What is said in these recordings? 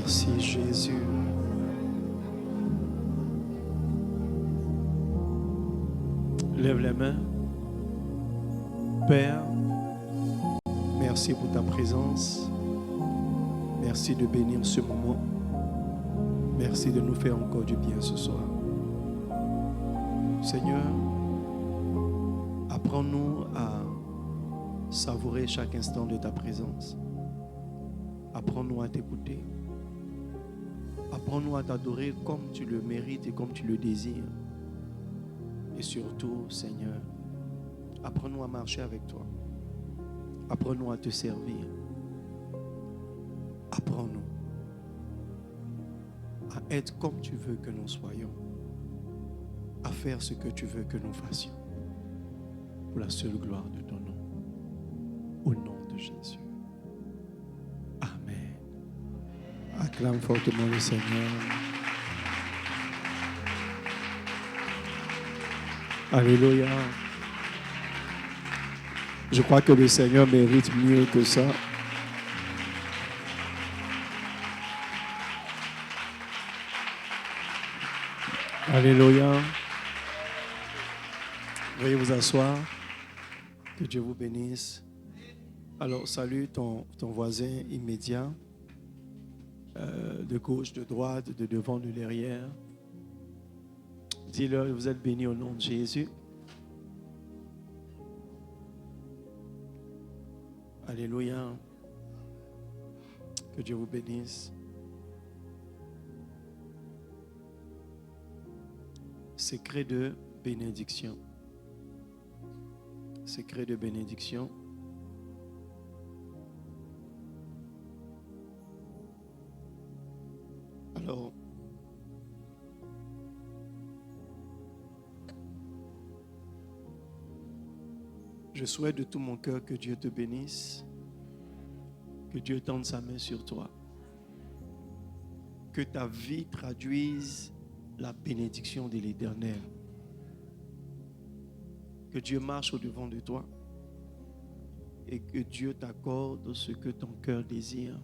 Merci Jésus. Lève les mains. Père, merci pour ta présence. Merci de bénir ce moment. Merci de nous faire encore du bien ce soir. Seigneur, apprends-nous à savourer chaque instant de ta présence. Apprends-nous à t'écouter. Apprends-nous à t'adorer comme tu le mérites et comme tu le désires. Et surtout, Seigneur, apprends-nous à marcher avec toi. Apprends-nous à te servir. Apprends-nous à être comme tu veux que nous soyons. À faire ce que tu veux que nous fassions. Pour la seule gloire de ton nom. Au nom de Jésus. Amen. Acclame fortement le Seigneur. Alléluia. Je crois que le Seigneur mérite mieux que ça. Alléluia. Veuillez vous asseoir. Que Dieu vous bénisse. Alors, salue ton voisin immédiat, de gauche, de droite, de devant, de derrière. Dis-leur, vous êtes bénis au nom de Jésus. Alléluia. Que Dieu vous bénisse. Secret de bénédiction. Secret de bénédiction. Alors, je souhaite de tout mon cœur que Dieu te bénisse, que Dieu tende sa main sur toi, que ta vie traduise la bénédiction de l'Éternel, que Dieu marche au-devant de toi et que Dieu t'accorde ce que ton cœur désire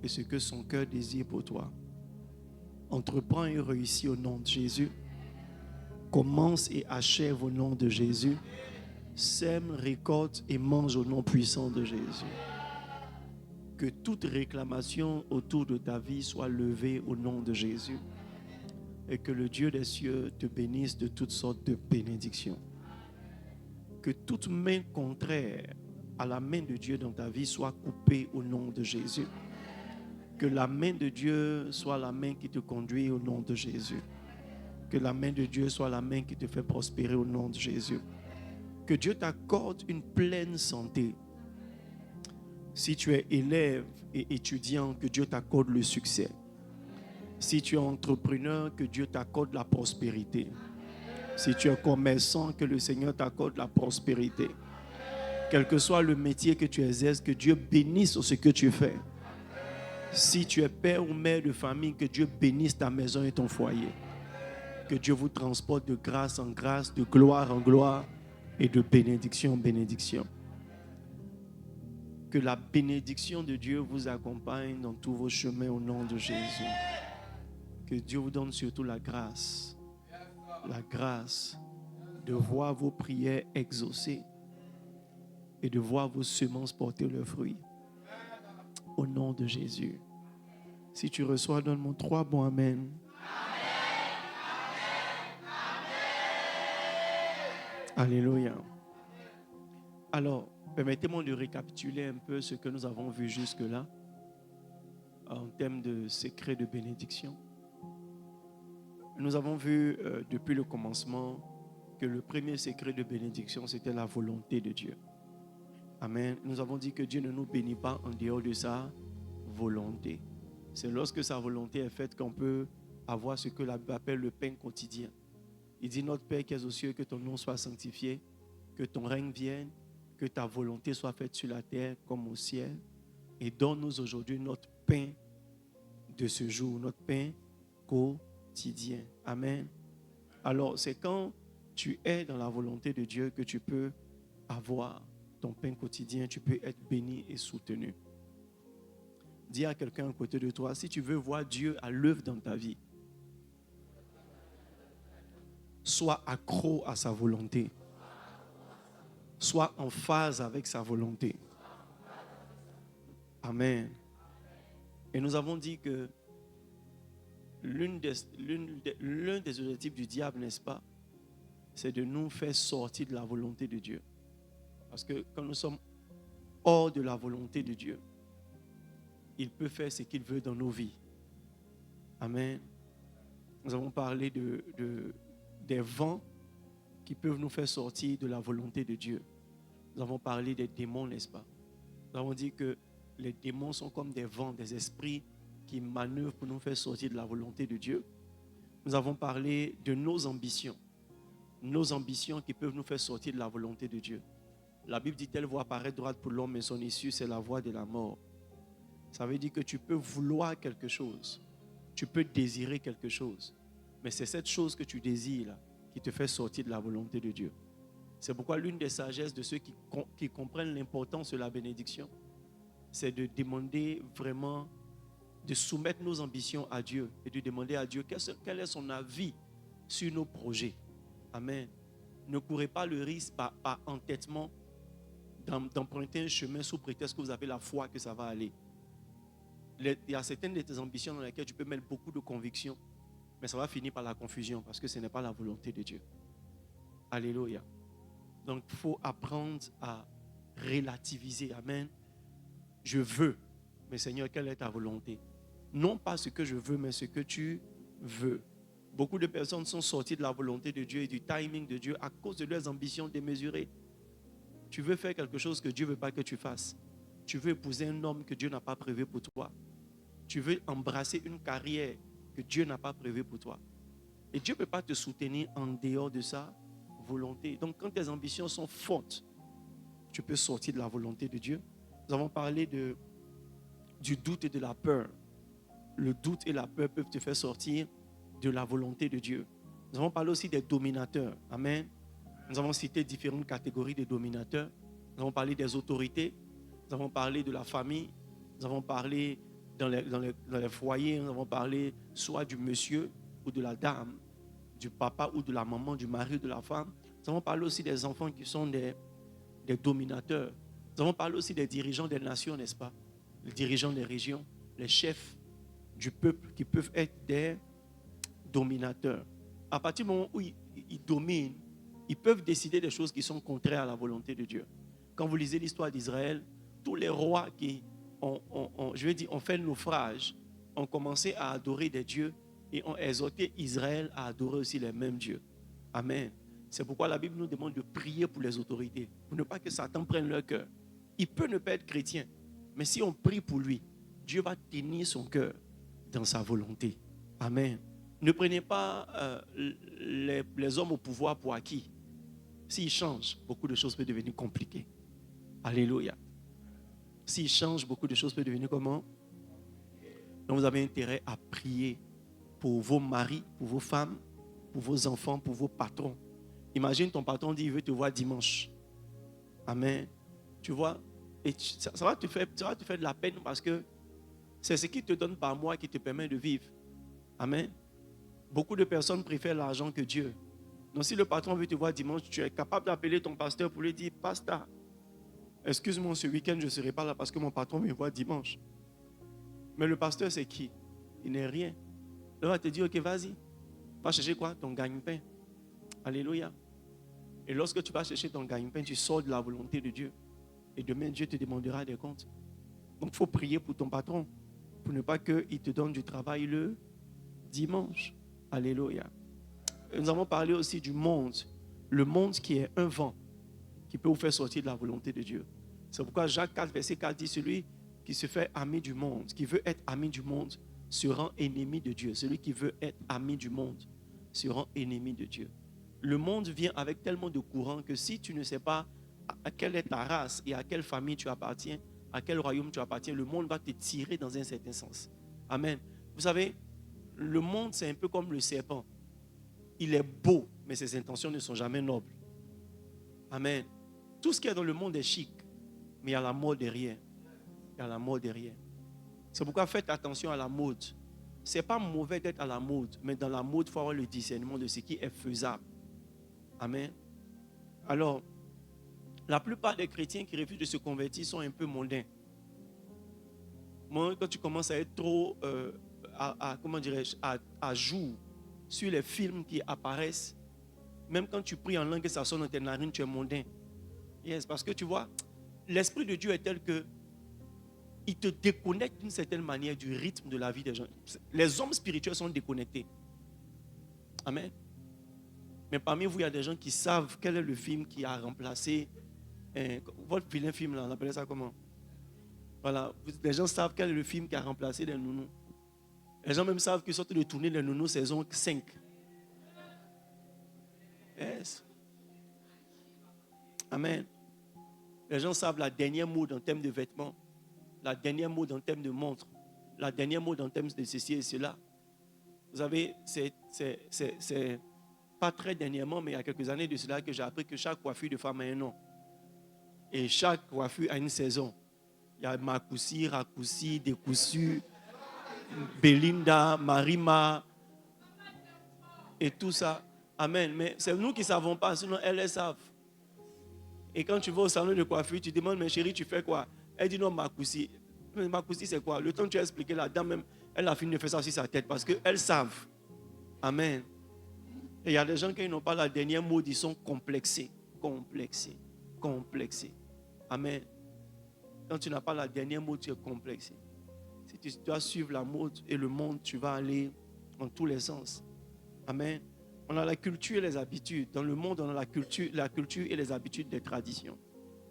et ce que son cœur désire pour toi. Entreprends et réussis au nom de Jésus. Commence et achève au nom de Jésus. Sème, récolte et mange au nom puissant de Jésus. Que toute réclamation autour de ta vie soit levée au nom de Jésus. Et que le Dieu des cieux te bénisse de toutes sortes de bénédictions. Que toute main contraire à la main de Dieu dans ta vie soit coupée au nom de Jésus. Que la main de Dieu soit la main qui te conduit au nom de Jésus. Que la main de Dieu soit la main qui te fait prospérer au nom de Jésus. Que Dieu t'accorde une pleine santé. Si tu es élève et étudiant, que Dieu t'accorde le succès. Si tu es entrepreneur, que Dieu t'accorde la prospérité. Si tu es commerçant, que le Seigneur t'accorde la prospérité. Quel que soit le métier que tu exerces, que Dieu bénisse ce que tu fais. Si tu es père ou mère de famille, que Dieu bénisse ta maison et ton foyer. Que Dieu vous transporte de grâce en grâce, de gloire en gloire et de bénédiction en bénédiction. Que la bénédiction de Dieu vous accompagne dans tous vos chemins au nom de Jésus. Que Dieu vous donne surtout la grâce de voir vos prières exaucées et de voir vos semences porter leurs fruits. Au nom de Jésus. Si tu reçois, donne-moi 3 bons amen. Alléluia. Alors, permettez-moi de récapituler un peu ce que nous avons vu jusque-là en termes de secret de bénédiction. Nous avons vu depuis le commencement que le premier secret de bénédiction, c'était la volonté de Dieu. Amen. Nous avons dit que Dieu ne nous bénit pas en dehors de sa volonté. C'est lorsque sa volonté est faite qu'on peut avoir ce que la Bible appelle le pain quotidien. Il dit, notre Père qui es aux cieux, que ton nom soit sanctifié, que ton règne vienne, que ta volonté soit faite sur la terre comme au ciel. Et donne-nous aujourd'hui notre pain de ce jour, notre pain quotidien. Amen. Alors, c'est quand tu es dans la volonté de Dieu que tu peux avoir ton pain quotidien, tu peux être béni et soutenu. Dis à quelqu'un à côté de toi, si tu veux voir Dieu à l'œuvre dans ta vie, sois accro à sa volonté. Sois en phase avec sa volonté. Amen. Et nous avons dit que l'un des objectifs du diable, n'est-ce pas, c'est de nous faire sortir de la volonté de Dieu. Parce que quand nous sommes hors de la volonté de Dieu, il peut faire ce qu'il veut dans nos vies. Amen. Nous avons parlé des vents qui peuvent nous faire sortir de la volonté de Dieu. Nous avons parlé des démons, n'est-ce pas? Nous avons dit que les démons sont comme des vents, des esprits qui manœuvrent pour nous faire sortir de la volonté de Dieu. Nous avons parlé de nos ambitions qui peuvent nous faire sortir de la volonté de Dieu. La Bible dit, telle voie paraît droite pour l'homme, mais son issue, c'est la voie de la mort. Ça veut dire que tu peux vouloir quelque chose, tu peux désirer quelque chose, mais c'est cette chose que tu désires là, qui te fait sortir de la volonté de Dieu. C'est pourquoi l'une des sagesses de ceux qui comprennent l'importance de la bénédiction, c'est de demander vraiment, de soumettre nos ambitions à Dieu et de demander à Dieu quel est son avis sur nos projets. Amen. Ne courez pas le risque par entêtement d'emprunter un chemin sous prétexte que vous avez la foi que ça va aller. Il y a certaines de tes ambitions dans lesquelles tu peux mettre beaucoup de conviction, mais ça va finir par la confusion parce que ce n'est pas la volonté de Dieu. Alléluia. Donc, il faut apprendre à relativiser. Amen. Je veux, mais Seigneur, quelle est ta volonté? Non pas ce que je veux, mais ce que tu veux. Beaucoup de personnes sont sorties de la volonté de Dieu et du timing de Dieu à cause de leurs ambitions démesurées. Tu veux faire quelque chose que Dieu ne veut pas que tu fasses. Tu veux épouser un homme que Dieu n'a pas prévu pour toi. Tu veux embrasser une carrière que Dieu n'a pas prévue pour toi. Et Dieu ne peut pas te soutenir en dehors de sa volonté. Donc quand tes ambitions sont fortes, tu peux sortir de la volonté de Dieu. Nous avons parlé du doute et de la peur. Le doute et la peur peuvent te faire sortir de la volonté de Dieu. Nous avons parlé aussi des dominateurs. Amen. Nous avons cité différentes catégories de dominateurs. Nous avons parlé des autorités. Nous avons parlé de la famille. Nous avons parlé dans les foyers. Nous avons parlé soit du monsieur ou de la dame, du papa ou de la maman, du mari ou de la femme. Nous avons parlé aussi des enfants qui sont des dominateurs. Nous avons parlé aussi des dirigeants des nations, n'est-ce pas? Les dirigeants des régions, les chefs du peuple qui peuvent être des dominateurs. À partir du moment où ils dominent, ils peuvent décider des choses qui sont contraires à la volonté de Dieu. Quand vous lisez l'histoire d'Israël, tous les rois qui ont fait naufrage, ont commencé à adorer des dieux et ont exhorté Israël à adorer aussi les mêmes dieux. Amen. C'est pourquoi la Bible nous demande de prier pour les autorités, pour ne pas que Satan prenne leur cœur. Il peut ne pas être chrétien, mais si on prie pour lui, Dieu va tenir son cœur dans sa volonté. Amen. Ne prenez pas les hommes au pouvoir pour acquis. S'ils changent, beaucoup de choses peuvent devenir compliquées. Alléluia. S'ils changent, beaucoup de choses peuvent devenir comment? Donc vous avez intérêt à prier pour vos maris, pour vos femmes, pour vos enfants, pour vos patrons. Imagine ton patron dit, il veut te voir dimanche. Amen. Tu vois? Et ça va te faire de la peine parce que c'est ce qui te donne par mois qui te permet de vivre. Amen. Beaucoup de personnes préfèrent l'argent que Dieu. Donc si le patron veut te voir dimanche, tu es capable d'appeler ton pasteur pour lui dire, pasteur, excuse-moi, ce week-end, je ne serai pas là parce que mon patron me voit dimanche. Mais le pasteur, c'est qui? Il n'est rien. Il va te dire, ok, vas-y. Va chercher quoi? Ton gagne-pain. Alléluia. Et lorsque tu vas chercher ton gagne-pain, tu sors de la volonté de Dieu. Et demain, Dieu te demandera des comptes. Donc, il faut prier pour ton patron. Pour ne pas qu'il te donne du travail le dimanche. Alléluia. Et nous avons parlé aussi du monde. Le monde qui est un vent qui peut vous faire sortir de la volonté de Dieu. C'est pourquoi Jacques 4, verset 4 dit, celui qui se fait ami du monde, qui veut être ami du monde, se rend ennemi de Dieu. Celui qui veut être ami du monde se rend ennemi de Dieu. Le monde vient avec tellement de courants que si tu ne sais pas à quelle est ta race et à quelle famille tu appartiens, à quel royaume tu appartiens, le monde va te tirer dans un certain sens. Amen. Vous savez, le monde, c'est un peu comme le serpent. Il est beau, mais ses intentions ne sont jamais nobles. Amen. Tout ce qui est dans le monde est chic, mais il y a la mort derrière. Il y a la mort derrière. C'est pourquoi faites attention à la mode. Ce n'est pas mauvais d'être à la mode, mais dans la mode, il faut avoir le discernement de ce qui est faisable. Amen. Alors, la plupart des chrétiens qui refusent de se convertir sont un peu mondains. Moi, quand tu commences à être trop comment dirais-je, à jour sur les films qui apparaissent, même quand tu pries en langue et ça sonne dans tes narines, tu es mondain. Yes, parce que tu vois, l'Esprit de Dieu est tel que il te déconnecte d'une certaine manière du rythme de la vie des gens. Les hommes spirituels sont déconnectés. Amen. Mais parmi vous, il y a des gens qui savent quel est le film qui a remplacé votre vilain film là, on appelait ça comment? Voilà, les gens savent quel est le film qui a remplacé les nounous. Les gens même savent qu'ils sont de tourner les nounous saison 5. Yes. Amen. Les gens savent la dernière mode en termes de vêtements, la dernière mode en termes de montres, la dernière mode en termes de ceci et cela. Vous savez, c'est pas très dernièrement, mais il y a quelques années de cela que j'ai appris que chaque coiffure de femme a un nom. Et chaque coiffure a une saison. Il y a Makoussi, Rakoussi, Découssu, Belinda, Marima et tout ça. Amen. Mais c'est nous qui ne savons pas, sinon elles les savent. Et quand tu vas au salon de coiffure, tu demandes, mais chérie, tu fais quoi? Elle dit non, Makoussi. Mais Makoussi, c'est quoi? Le temps que tu as expliqué, la dame même, elle a fini de faire ça sur sa tête parce qu'elles savent. Amen. Et il y a des gens qui n'ont pas la dernière mode, ils sont complexés. Complexés. Complexés. Amen. Quand tu n'as pas la dernière mode, tu es complexé. Si tu dois suivre la mode et le monde, tu vas aller dans tous les sens. Amen. On a la culture et les habitudes. Dans le monde, on a la culture et les habitudes des traditions.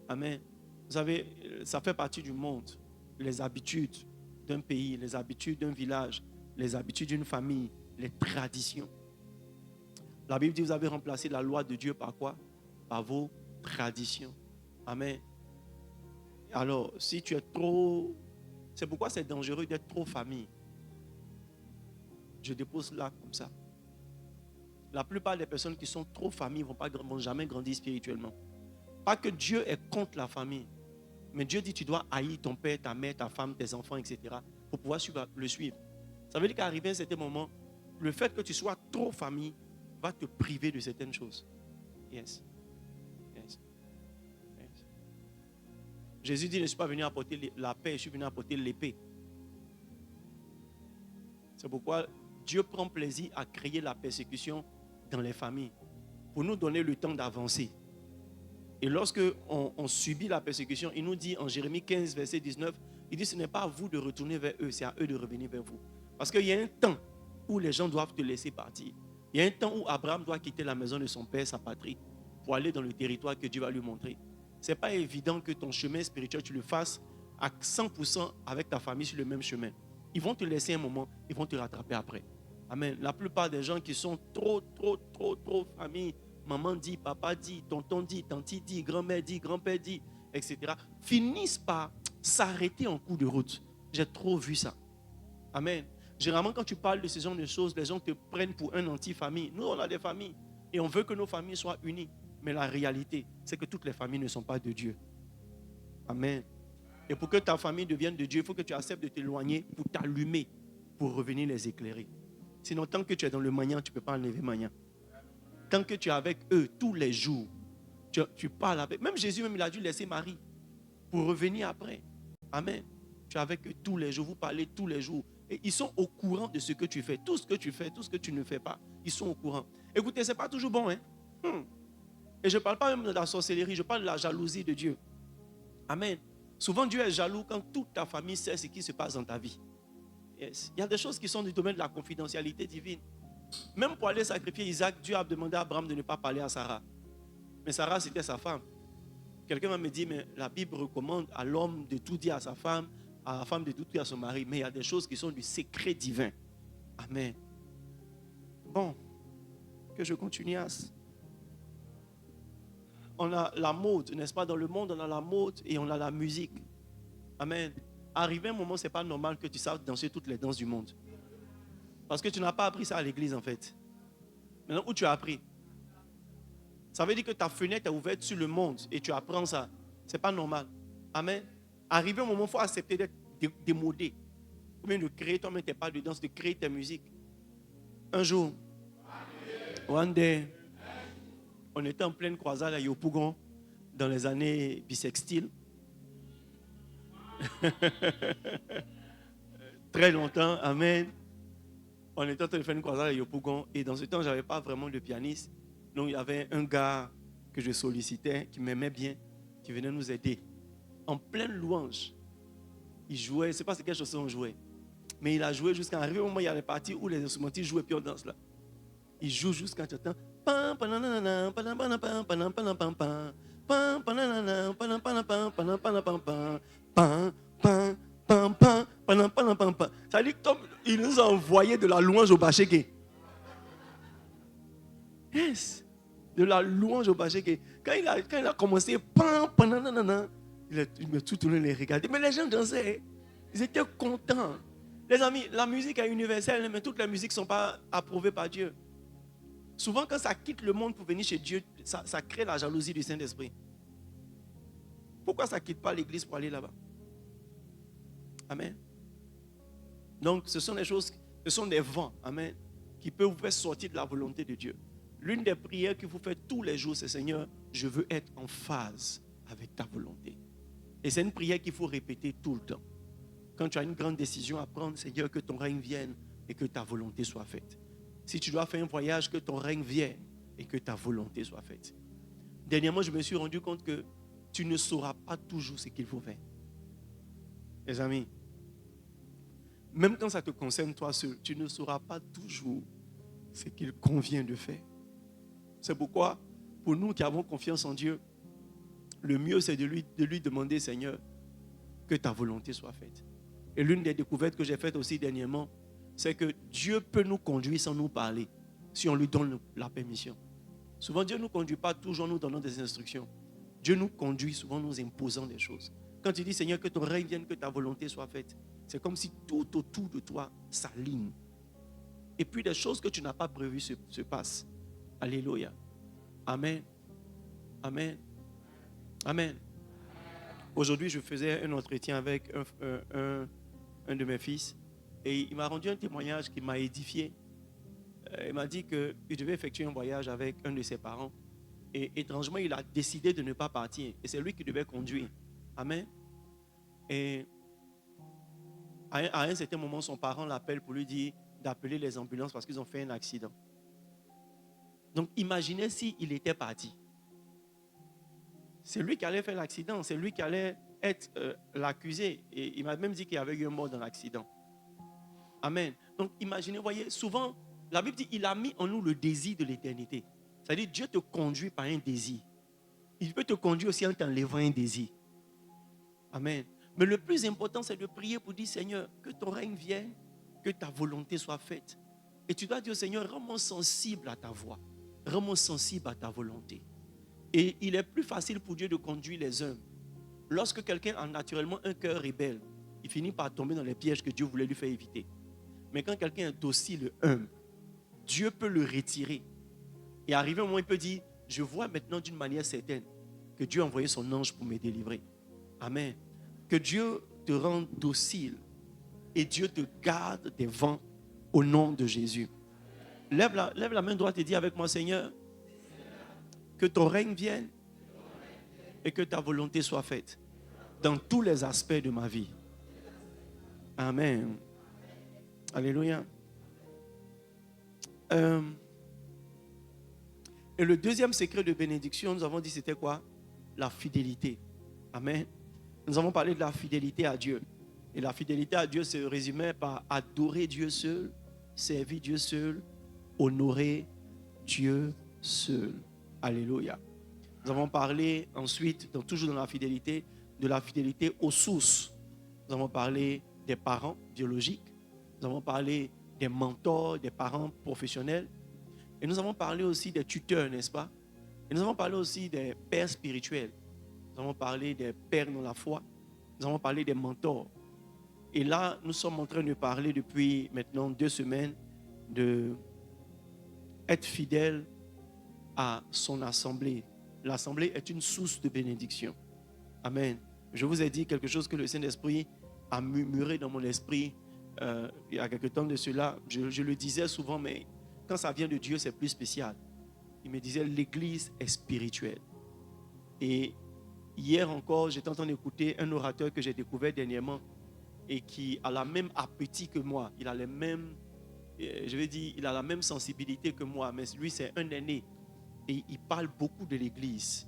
Amen. Vous savez, ça fait partie du monde. Les habitudes d'un pays, les habitudes d'un village, les habitudes d'une famille, les traditions. La Bible dit que vous avez remplacé la loi de Dieu par quoi? Par vos traditions. Amen. Alors, si tu es trop... C'est pourquoi c'est dangereux d'être trop famille. Je dépose là comme ça. La plupart des personnes qui sont trop famille ne vont jamais grandir spirituellement. Pas que Dieu est contre la famille. Mais Dieu dit tu dois haïr ton père, ta mère, ta femme, tes enfants, etc. pour pouvoir le suivre. Ça veut dire qu'arrivé à un certain moment, le fait que tu sois trop famille va te priver de certaines choses. Yes. Yes. Yes. Jésus dit, je ne suis pas venu apporter la paix, je suis venu apporter l'épée. C'est pourquoi Dieu prend plaisir à créer la persécution dans les familles pour nous donner le temps d'avancer. Et lorsque on subit la persécution, il nous dit en Jérémie 15, verset 19, il dit ce n'est pas à vous de retourner vers eux, c'est à eux de revenir vers vous. Parce qu'il y a un temps où les gens doivent te laisser partir. Il y a un temps où Abraham doit quitter la maison de son père, sa patrie, pour aller dans le territoire que Dieu va lui montrer. Ce n'est pas évident que ton chemin spirituel, tu le fasses à 100% avec ta famille sur le même chemin. Ils vont te laisser un moment, ils vont te rattraper après. Amen. La plupart des gens qui sont trop famille, maman dit, papa dit, tonton dit, tante dit, grand-mère dit, grand-père dit, etc., finissent par s'arrêter en cours de route. J'ai trop vu ça. Amen. Généralement, quand tu parles de ce genre de choses, les gens te prennent pour un anti-famille. Nous, on a des familles et on veut que nos familles soient unies. Mais la réalité, c'est que toutes les familles ne sont pas de Dieu. Amen. Et pour que ta famille devienne de Dieu, il faut que tu acceptes de t'éloigner pour t'allumer, pour revenir les éclairer. Sinon, tant que tu es dans le magnant, tu ne peux pas enlever magnant. Tant que tu es avec eux tous les jours, tu parles avec. Même Jésus, même, il a dû laisser Marie pour revenir après. Amen. Tu es avec eux tous les jours, vous parlez tous les jours. Et ils sont au courant de ce que tu fais. Tout ce que tu fais, tout ce que tu ne fais pas, ils sont au courant. Écoutez, ce n'est pas toujours bon. Et je ne parle pas même de la sorcellerie, je parle de la jalousie de Dieu. Amen. Souvent, Dieu est jaloux quand toute ta famille sait ce qui se passe dans ta vie. Yes. Il y a des choses qui sont du domaine de la confidentialité divine. Même pour aller sacrifier Isaac, Dieu a demandé à Abraham de ne pas parler à Sarah. Mais Sarah, c'était sa femme. Quelqu'un va me dire, mais la Bible recommande à l'homme de tout dire à sa femme, à la femme de tout dire à son mari. Mais il y a des choses qui sont du secret divin. Amen. Bon, que je continue. On a la mode, n'est-ce pas? Dans le monde, on a la mode et on a la musique. Amen. Arrivé un moment, ce n'est pas normal que tu saches danser toutes les danses du monde. Parce que tu n'as pas appris ça à l'église, en fait. Maintenant, où tu as appris? Ça veut dire que ta fenêtre est ouverte sur le monde et tu apprends ça. Ce n'est pas normal. Amen. Arrivé un moment, il faut accepter d'être démodé. ou bien de créer toi-même tes pas de danse, de créer tes musiques. Un jour, one day, on était en pleine croisade à Yopougon dans les années bissextiles. Très longtemps, amen. On était en train de faire une croisade à Yopougon et dans ce temps, je n'avais pas vraiment de pianiste. Donc, il y avait un gars que je sollicitais, qui m'aimait bien, qui venait nous aider. En pleine louange, il jouait, je ne sais pas c'est quelle chanson on jouait, mais il a joué jusqu'à arriver au moment où il y a les parties où les instrumentistes jouent et puis on danse là. Il joue jusqu'à tu entends. Ça dit comme il nous a envoyé de la louange au Bacheke. Yes. De la louange au Bacheke. Quand il a commencé, il m'a tout tourné les regarder. Mais les gens dansaient. Ils étaient contents. Les amis, la musique est universelle, mais toutes les musiques ne sont pas approuvées par Dieu. Souvent, quand ça quitte le monde pour venir chez Dieu, ça crée la jalousie du Saint-Esprit. Pourquoi ça ne quitte pas l'église pour aller là-bas? Amen. Donc, ce sont des choses, ce sont des vents, amen, qui peuvent vous faire sortir de la volonté de Dieu. L'une des prières que vous faites tous les jours, c'est Seigneur, je veux être en phase avec ta volonté. Et c'est une prière qu'il faut répéter tout le temps. Quand tu as une grande décision à prendre, Seigneur, que ton règne vienne et que ta volonté soit faite. Si tu dois faire un voyage, que ton règne vienne et que ta volonté soit faite. Dernièrement, je me suis rendu compte que tu ne sauras pas toujours ce qu'il faut faire. Les amis, même quand ça te concerne toi seul, tu ne sauras pas toujours ce qu'il convient de faire. C'est pourquoi, pour nous qui avons confiance en Dieu, le mieux c'est de lui demander, Seigneur, que ta volonté soit faite. Et l'une des découvertes que j'ai faites aussi dernièrement, c'est que Dieu peut nous conduire sans nous parler, si on lui donne la permission. Souvent, Dieu ne nous conduit pas toujours en nous donnant des instructions. Dieu nous conduit souvent en nous imposant des choses. Quand tu dis, Seigneur, que ton règne vienne, que ta volonté soit faite, c'est comme si tout autour de toi s'aligne. Et puis, des choses que tu n'as pas prévues se passent. Alléluia. Amen. Amen. Amen. Aujourd'hui, je faisais un entretien avec un de mes fils et il m'a rendu un témoignage qui m'a édifié. Il m'a dit qu'il devait effectuer un voyage avec un de ses parents et étrangement, il a décidé de ne pas partir et c'est lui qui devait conduire. Amen. Et à un certain moment, son parent l'appelle pour lui dire d'appeler les ambulances parce qu'ils ont fait un accident. Donc, imaginez s'il était parti. C'est lui qui allait faire l'accident, c'est lui qui allait être l'accusé. Et il m'a même dit qu'il y avait eu un mort dans l'accident. Amen. Donc, imaginez, voyez, souvent, la Bible dit, il a mis en nous le désir de l'éternité. C'est-à-dire, Dieu te conduit par un désir. Il peut te conduire aussi en t'enlevant un désir. Amen. Mais le plus important, c'est de prier pour dire, Seigneur, que ton règne vienne, que ta volonté soit faite. Et tu dois dire, Seigneur, rends-moi sensible à ta voix. Rends-moi sensible à ta volonté. Et il est plus facile pour Dieu de conduire les hommes. Lorsque quelqu'un a naturellement un cœur rebelle, il finit par tomber dans les pièges que Dieu voulait lui faire éviter. Mais quand quelqu'un est docile, humble, Dieu peut le retirer. Et arrivé un moment, il peut dire, je vois maintenant d'une manière certaine que Dieu a envoyé son ange pour me délivrer. Amen. Que Dieu te rende docile et Dieu te garde des vents au nom de Jésus. Lève la main droite et dis avec moi, Seigneur, que ton règne vienne et que ta volonté soit faite dans tous les aspects de ma vie. Amen. Alléluia. Et le deuxième secret de bénédiction, nous avons dit c'était quoi? La fidélité. Amen. Nous avons parlé de la fidélité à Dieu. Et la fidélité à Dieu se résumait par adorer Dieu seul, servir Dieu seul, honorer Dieu seul. Alléluia. Nous avons parlé ensuite, toujours dans la fidélité, de la fidélité aux sources. Nous avons parlé des parents biologiques. Nous avons parlé des mentors, des parents professionnels. Et nous avons parlé aussi des tuteurs, n'est-ce pas? Et nous avons parlé aussi des pères spirituels. Nous avons parlé des pères dans la foi. Nous avons parlé des mentors. Et là, nous sommes en train de parler depuis maintenant 2 semaines de être fidèle à son assemblée. L'assemblée est une source de bénédiction. Amen. Je vous ai dit quelque chose que le Saint-Esprit a murmuré dans mon esprit il y a quelque temps de cela, je le disais souvent, mais quand ça vient de Dieu, c'est plus spécial. Il me disait, l'église est spirituelle. Et hier encore, j'étais en train d'écouter un orateur que j'ai découvert dernièrement et qui a la même appétit que moi. Il a les mêmes, je vais dire, il a la même sensibilité que moi, mais lui, c'est un aîné. Et il parle beaucoup de l'église.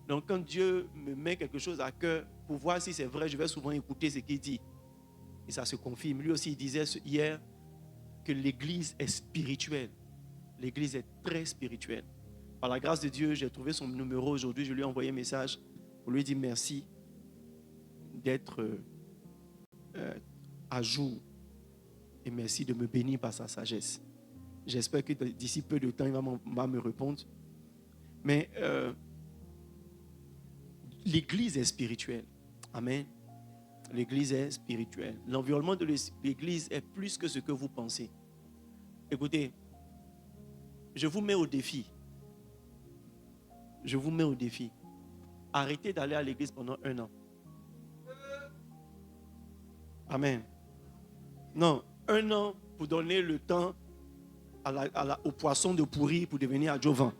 Donc, quand Dieu me met quelque chose à cœur, pour voir si c'est vrai, je vais souvent écouter ce qu'il dit. Et ça se confirme. Lui aussi, il disait hier que l'église est spirituelle. L'église est très spirituelle. Par la grâce de Dieu, j'ai trouvé son numéro aujourd'hui. Je lui ai envoyé un message pour lui dire merci d'être à jour. Et merci de me bénir par sa sagesse. J'espère que d'ici peu de temps, il va me répondre. Mais l'église est spirituelle. Amen. L'église est spirituelle. L'environnement de l'église est plus que ce que vous pensez. Écoutez, je vous mets au défi. Je vous mets au défi. Arrêtez d'aller à l'église pendant 1 an. Amen. Non, 1 an pour donner le temps au poisson de pourri pour devenir adjuvant.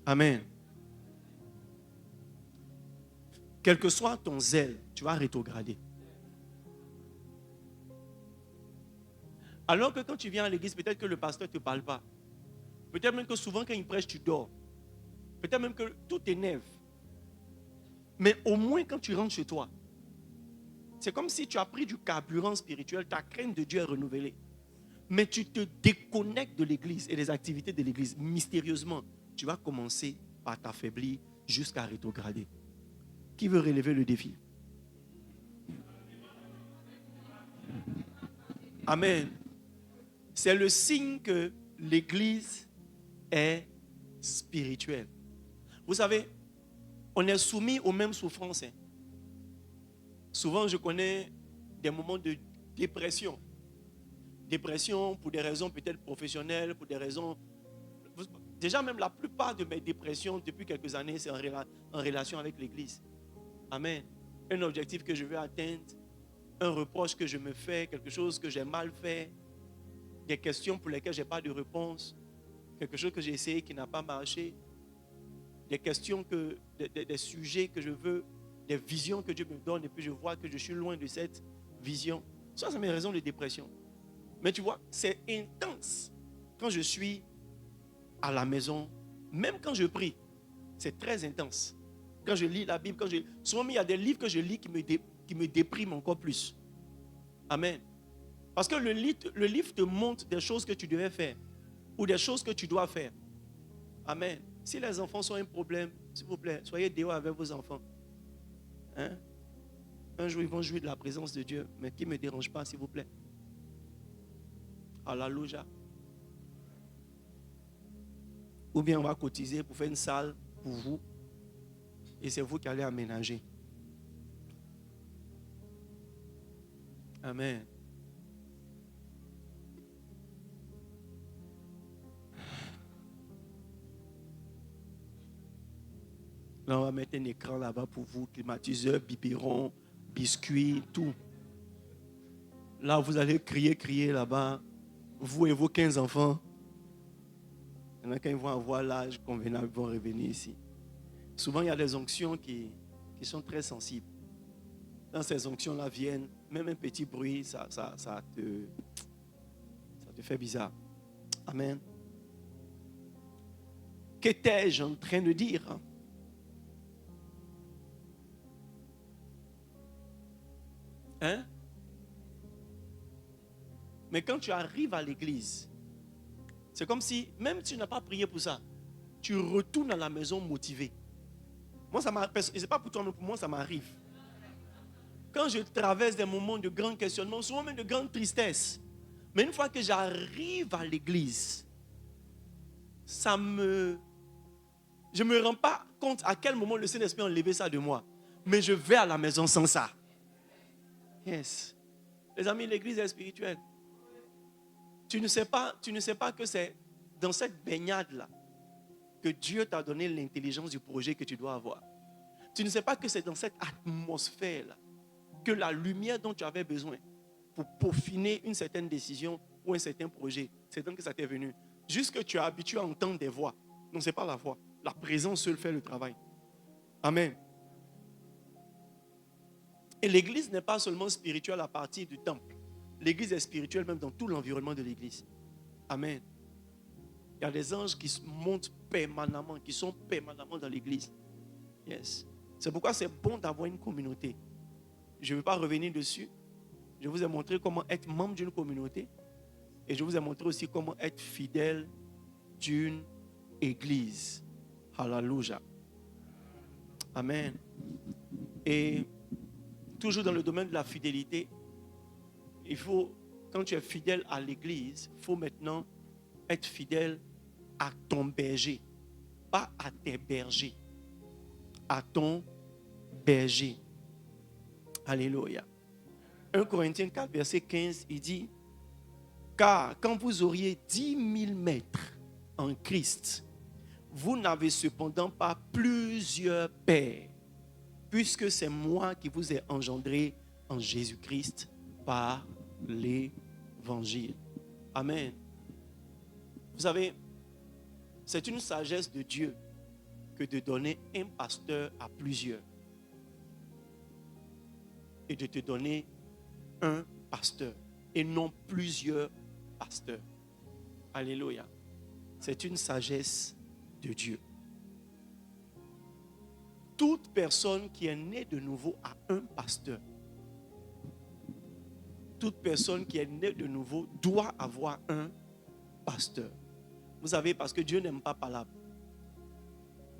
Amen. Quel que soit ton zèle, tu vas rétrograder. Alors que quand tu viens à l'église, peut-être que le pasteur ne te parle pas. Peut-être même que souvent quand il prêche, tu dors. Peut-être même que tout t'énerve. Mais au moins quand tu rentres chez toi, c'est comme si tu as pris du carburant spirituel, ta crainte de Dieu est renouvelée. Mais tu te déconnectes de l'église et des activités de l'église. Mystérieusement, tu vas commencer par t'affaiblir jusqu'à rétrograder. Qui veut relever le défi? Amen. C'est le signe que l'église est spirituelle. Vous savez, on est soumis aux mêmes souffrances. Souvent, je connais des moments de dépression. Dépression pour des raisons peut-être professionnelles, pour des raisons... Déjà, même la plupart de mes dépressions depuis quelques années, c'est en relation avec l'église. Amen. Un objectif que je veux atteindre, un reproche que je me fais, quelque chose que j'ai mal fait, des questions pour lesquelles je n'ai pas de réponse, quelque chose que j'ai essayé qui n'a pas marché, des questions, des sujets que je veux, des visions que Dieu me donne et puis je vois que je suis loin de cette vision. Ça, c'est mes raisons de dépression. Mais tu vois, c'est intense quand je suis à la maison, même quand je prie, c'est très intense. Quand je lis la Bible, souvent il y a des livres que je lis qui me dépriment encore plus. Amen. Parce que le livre te montre des choses que tu devais faire ou des choses que tu dois faire. Amen. Si les enfants sont un problème, s'il vous plaît, soyez dehors avec vos enfants. Hein? Un jour, ils vont jouir de la présence de Dieu, mais qui ne me dérange pas, s'il vous plaît. Alléluia. Ou bien on va cotiser pour faire une salle pour vous et c'est vous qui allez aménager. Amen. Là, on va mettre un écran là-bas pour vous, climatiseur, biberon, biscuits, tout. Là, vous allez crier là-bas, vous et vos 15 enfants. Quand ils vont avoir l'âge convenable, ils vont revenir ici. Souvent, il y a des onctions qui sont très sensibles. Quand ces onctions-là viennent, même un petit bruit, ça te fait bizarre. Amen. Qu'étais-je en train de dire? Hein? Mais quand tu arrives à l'église, c'est comme si, même si tu n'as pas prié pour ça, tu retournes à la maison motivé. Moi, ça m'arrive, et c'est pas pour toi, mais pour moi, ça m'arrive. Quand je traverse des moments de grand questionnement, souvent même de grande tristesse, mais une fois que j'arrive à l'église, je ne me rends pas compte à quel moment le Saint-Esprit a enlevé ça de moi. Mais je vais à la maison sans ça. Yes. Les amis, l'église est spirituelle. Tu ne sais pas que c'est dans cette baignade-là que Dieu t'a donné l'intelligence du projet que tu dois avoir. Tu ne sais pas que c'est dans cette atmosphère-là que la lumière dont tu avais besoin pour peaufiner une certaine décision ou un certain projet, c'est donc que ça t'est venu. Juste que tu es habitué à entendre des voix. Non, ce n'est pas la voix. La présence seule fait le travail. Amen. Et l'église n'est pas seulement spirituelle à partir du temple. L'église est spirituelle même dans tout l'environnement de l'église. Amen. Il y a des anges qui montent permanemment, qui sont permanemment dans l'église. Yes. C'est pourquoi c'est bon d'avoir une communauté. Je ne vais pas revenir dessus. Je vous ai montré comment être membre d'une communauté. Et je vous ai montré aussi comment être fidèle d'une église. Hallelujah. Amen. Et toujours dans le domaine de la fidélité, il faut, quand tu es fidèle à l'église, il faut maintenant être fidèle à ton berger. Pas à tes bergers. À ton berger. Alléluia. 1 Corinthiens 4, verset 15, il dit, car quand vous auriez 10 000 maîtres en Christ, vous n'avez cependant pas plusieurs pères, puisque c'est moi qui vous ai engendré en Jésus-Christ par l'évangile. Amen. Vous savez, c'est une sagesse de Dieu que de donner un pasteur à plusieurs et de te donner un pasteur et non plusieurs pasteurs. Alléluia. C'est une sagesse de Dieu. Toute personne qui est née de nouveau a un pasteur. Toute personne qui est née de nouveau doit avoir un pasteur. Vous savez, parce que Dieu n'aime pas palabre.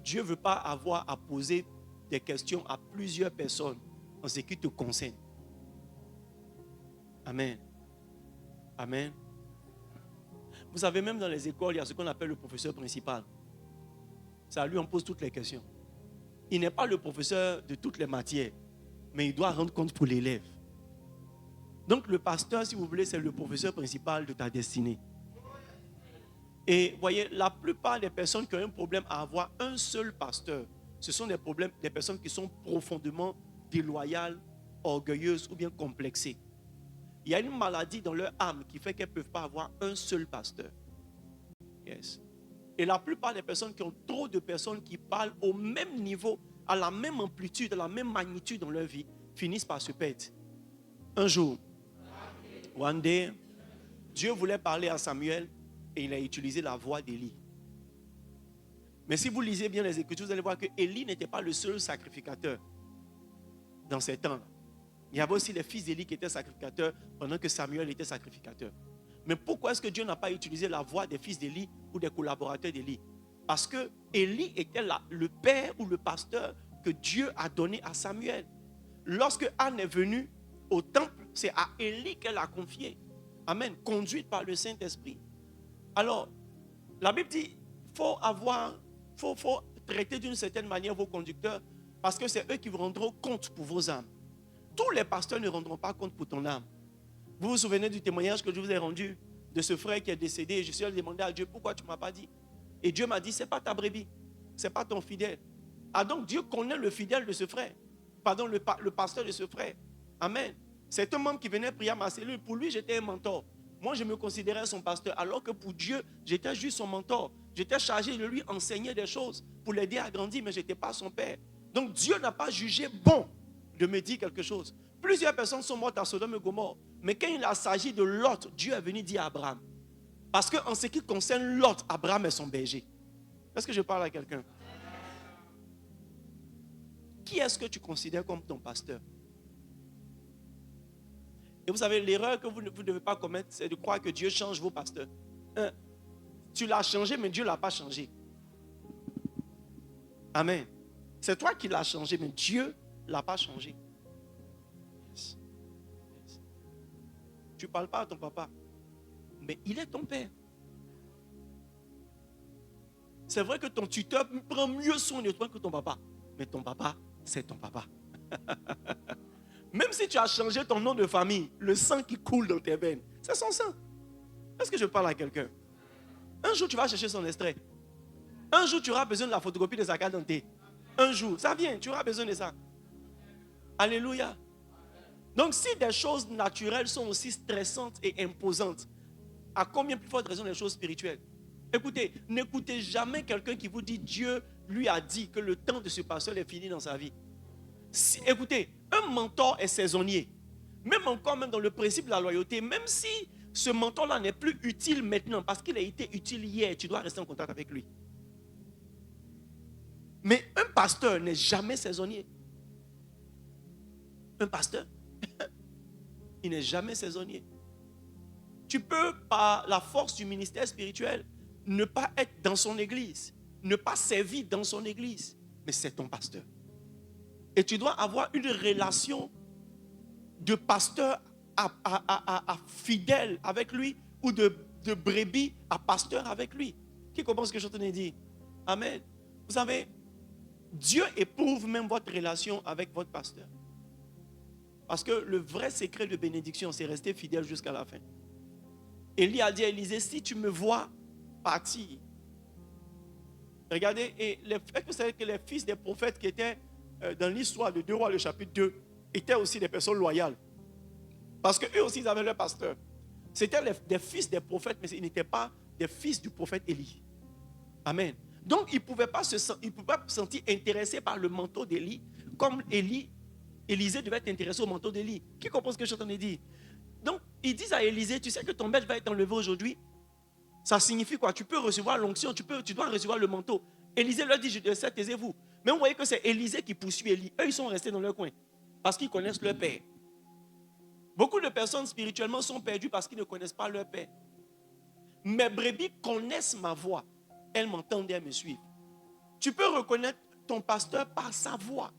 Dieu ne veut pas avoir à poser des questions à plusieurs personnes en ce qui te concerne. Amen. Amen. Vous savez, même dans les écoles, il y a ce qu'on appelle le professeur principal. C'est à lui on pose toutes les questions. Il n'est pas le professeur de toutes les matières, mais il doit rendre compte pour l'élève. Donc le pasteur, si vous voulez, c'est le professeur principal de ta destinée. Et voyez, la plupart des personnes qui ont un problème à avoir un seul pasteur, ce sont des personnes qui sont profondément déloyales, orgueilleuses ou bien complexées. Il y a une maladie dans leur âme qui fait qu'elles ne peuvent pas avoir un seul pasteur. Yes. Et la plupart des personnes qui ont trop de personnes qui parlent au même niveau, à la même amplitude, à la même magnitude dans leur vie, finissent par se perdre. Un jour, one day, Dieu voulait parler à Samuel et il a utilisé la voix d'Élie. Mais si vous lisez bien les Écritures, vous allez voir que Élie n'était pas le seul sacrificateur dans ces temps-là. Il y avait aussi les fils d'Élie qui étaient sacrificateurs pendant que Samuel était sacrificateur. Mais pourquoi est-ce que Dieu n'a pas utilisé la voix des fils d'Élie ou des collaborateurs d'Élie? Parce que Élie était le père ou le pasteur que Dieu a donné à Samuel. Lorsque Anne est venue au temple, c'est à Élie qu'elle a confié. Amen. Conduite par le Saint-Esprit. Alors, la Bible dit, faut traiter d'une certaine manière vos conducteurs parce que c'est eux qui vous rendront compte pour vos âmes. Tous les pasteurs ne rendront pas compte pour ton âme. Vous vous souvenez du témoignage que je vous ai rendu de ce frère qui est décédé et je suis allé demander à Dieu pourquoi tu ne m'as pas dit. Et Dieu m'a dit, ce n'est pas ta brebis, ce n'est pas ton fidèle. Ah donc Dieu connaît le fidèle de ce frère, pardon, le pasteur de ce frère. Amen. C'est un membre qui venait prier à ma cellule. Pour lui, j'étais un mentor. Moi, je me considérais son pasteur, alors que pour Dieu, j'étais juste son mentor. J'étais chargé de lui enseigner des choses pour l'aider à grandir, mais je n'étais pas son père. Donc Dieu n'a pas jugé bon de me dire quelque chose. Plusieurs personnes sont mortes à Sodome et Gomorrhe. Mais quand il s'agit de Lot, Dieu est venu dire à Abraham. Parce qu'en ce qui concerne Lot, Abraham est son berger. Est-ce que je parle à quelqu'un? Qui est-ce que tu considères comme ton pasteur? Et vous savez, l'erreur que vous ne devez pas commettre, c'est de croire que Dieu change vos pasteurs. Tu l'as changé, mais Dieu ne l'a pas changé. Amen. C'est toi qui l'as changé, mais Dieu ne l'a pas changé. Yes. Yes. Tu ne parles pas à ton papa, mais il est ton père. C'est vrai que ton tuteur prend mieux soin de toi que ton papa, mais ton papa, c'est ton papa. Même si tu as changé ton nom de famille, le sang qui coule dans tes veines, c'est son sang. Est-ce que je parle à quelqu'un? Un jour, tu vas chercher son extrait. Un jour, tu auras besoin de la photocopie de sa carte d'identité. Un jour, ça vient, tu auras besoin de ça. Alléluia. Donc, si des choses naturelles sont aussi stressantes et imposantes, à combien plus forte raison les choses spirituelles? Écoutez, n'écoutez jamais quelqu'un qui vous dit Dieu lui a dit que le temps de ce pasteur est fini dans sa vie. Écoutez, un mentor est saisonnier. Même encore, même dans le principe de la loyauté, même si ce mentor-là n'est plus utile maintenant parce qu'il a été utile hier, tu dois rester en contact avec lui. Mais un pasteur n'est jamais saisonnier. Un pasteur, il n'est jamais saisonnier. Tu peux, par la force du ministère spirituel, ne pas être dans son église, ne pas servir dans son église, mais c'est ton pasteur. Et tu dois avoir une relation de pasteur à fidèle avec lui ou de brebis à pasteur avec lui. Qui comprend ce que je suis en train de dire? Amen. Vous savez, Dieu éprouve même votre relation avec votre pasteur. Parce que le vrai secret de bénédiction, c'est rester fidèle jusqu'à la fin. Élie a dit à Élisée, si tu me vois partir, regardez, et vous savez que les fils des prophètes qui étaient dans l'histoire de 2 Rois, le chapitre 2, étaient aussi des personnes loyales. Parce qu'eux aussi, ils avaient leur pasteur. C'était des fils des prophètes, mais ils n'étaient pas des fils du prophète Élie. Amen. Donc, ils ne pouvaient pas se sentir intéressés par le manteau d'Élie, comme Élisée devait être intéressé au manteau d'Élie. Qui comprend ce que je suis en train de dire? Donc, ils disent à Élisée, tu sais que ton maître va être enlevé aujourd'hui. Ça signifie quoi? Tu peux recevoir l'onction, tu dois recevoir le manteau. Élisée leur dit, je sais, taisez-vous. Mais vous voyez que c'est Élisée qui poursuit Élie. Eux, ils sont restés dans leur coin parce qu'ils connaissent leur père. Beaucoup de personnes spirituellement sont perdues parce qu'ils ne connaissent pas leur père. Mes brebis connaissent ma voix. Elles m'entendent et elles me suivent. Tu peux reconnaître ton pasteur par sa voix.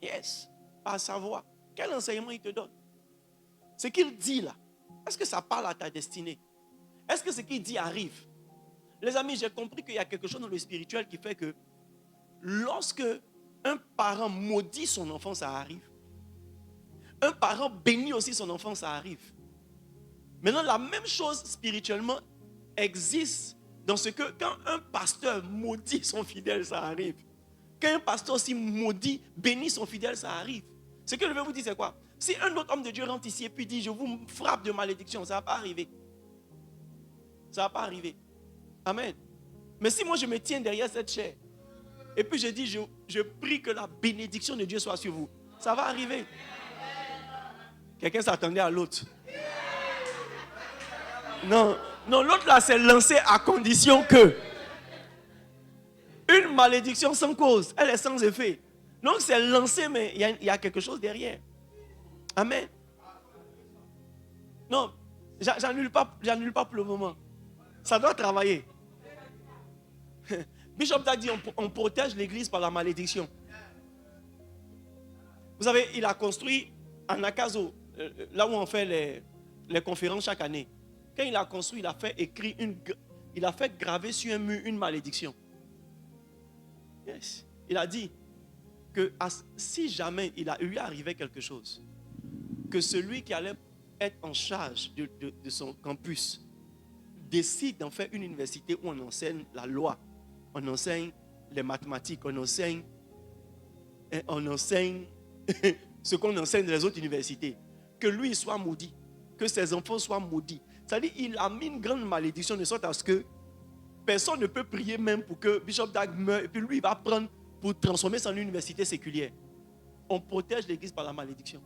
Yes, par sa voix. Quel enseignement il te donne? Ce qu'il dit là, est-ce que ça parle à ta destinée? Est-ce que ce qu'il dit arrive? Les amis, j'ai compris qu'il y a quelque chose dans le spirituel qui fait que lorsque un parent maudit son enfant, ça arrive. Un parent bénit aussi son enfant, ça arrive. Maintenant, la même chose spirituellement existe dans ce que quand un pasteur maudit son fidèle, ça arrive. Quand un pasteur aussi maudit, bénit son fidèle, ça arrive. Ce que je veux vous dire, c'est quoi? Si un autre homme de Dieu rentre ici et puis dit, je vous frappe de malédiction, ça ne va pas arriver. Ça ne va pas arriver. Amen. Mais si moi je me tiens derrière cette chair, et puis je dis, je prie que la bénédiction de Dieu soit sur vous, ça va arriver. Quelqu'un s'attendait à l'autre. Non, l'autre là s'est lancé à condition que une malédiction sans cause, elle est sans effet. Donc c'est lancé, mais il y a quelque chose derrière. Amen. Non, j'annule pas pour le moment. Ça doit travailler. Bishop a dit on protège l'église par la malédiction. Vous savez, il a construit en Akazo, là où on fait les conférences chaque année. Quand il a construit, il a fait graver sur un mur une malédiction. Yes. Il a dit que si jamais il lui arrivait quelque chose, que celui qui allait être en charge de son campus décide d'en faire une université où on enseigne la loi, on enseigne les mathématiques, on enseigne ce qu'on enseigne dans les autres universités, que lui soit maudit, que ses enfants soient maudits. C'est-à-dire qu'il a mis une grande malédiction de sorte à ce que personne ne peut prier même pour que Bishop Dag meure et puis lui il va prendre pour transformer ça en université séculière. On protège l'église par la malédiction.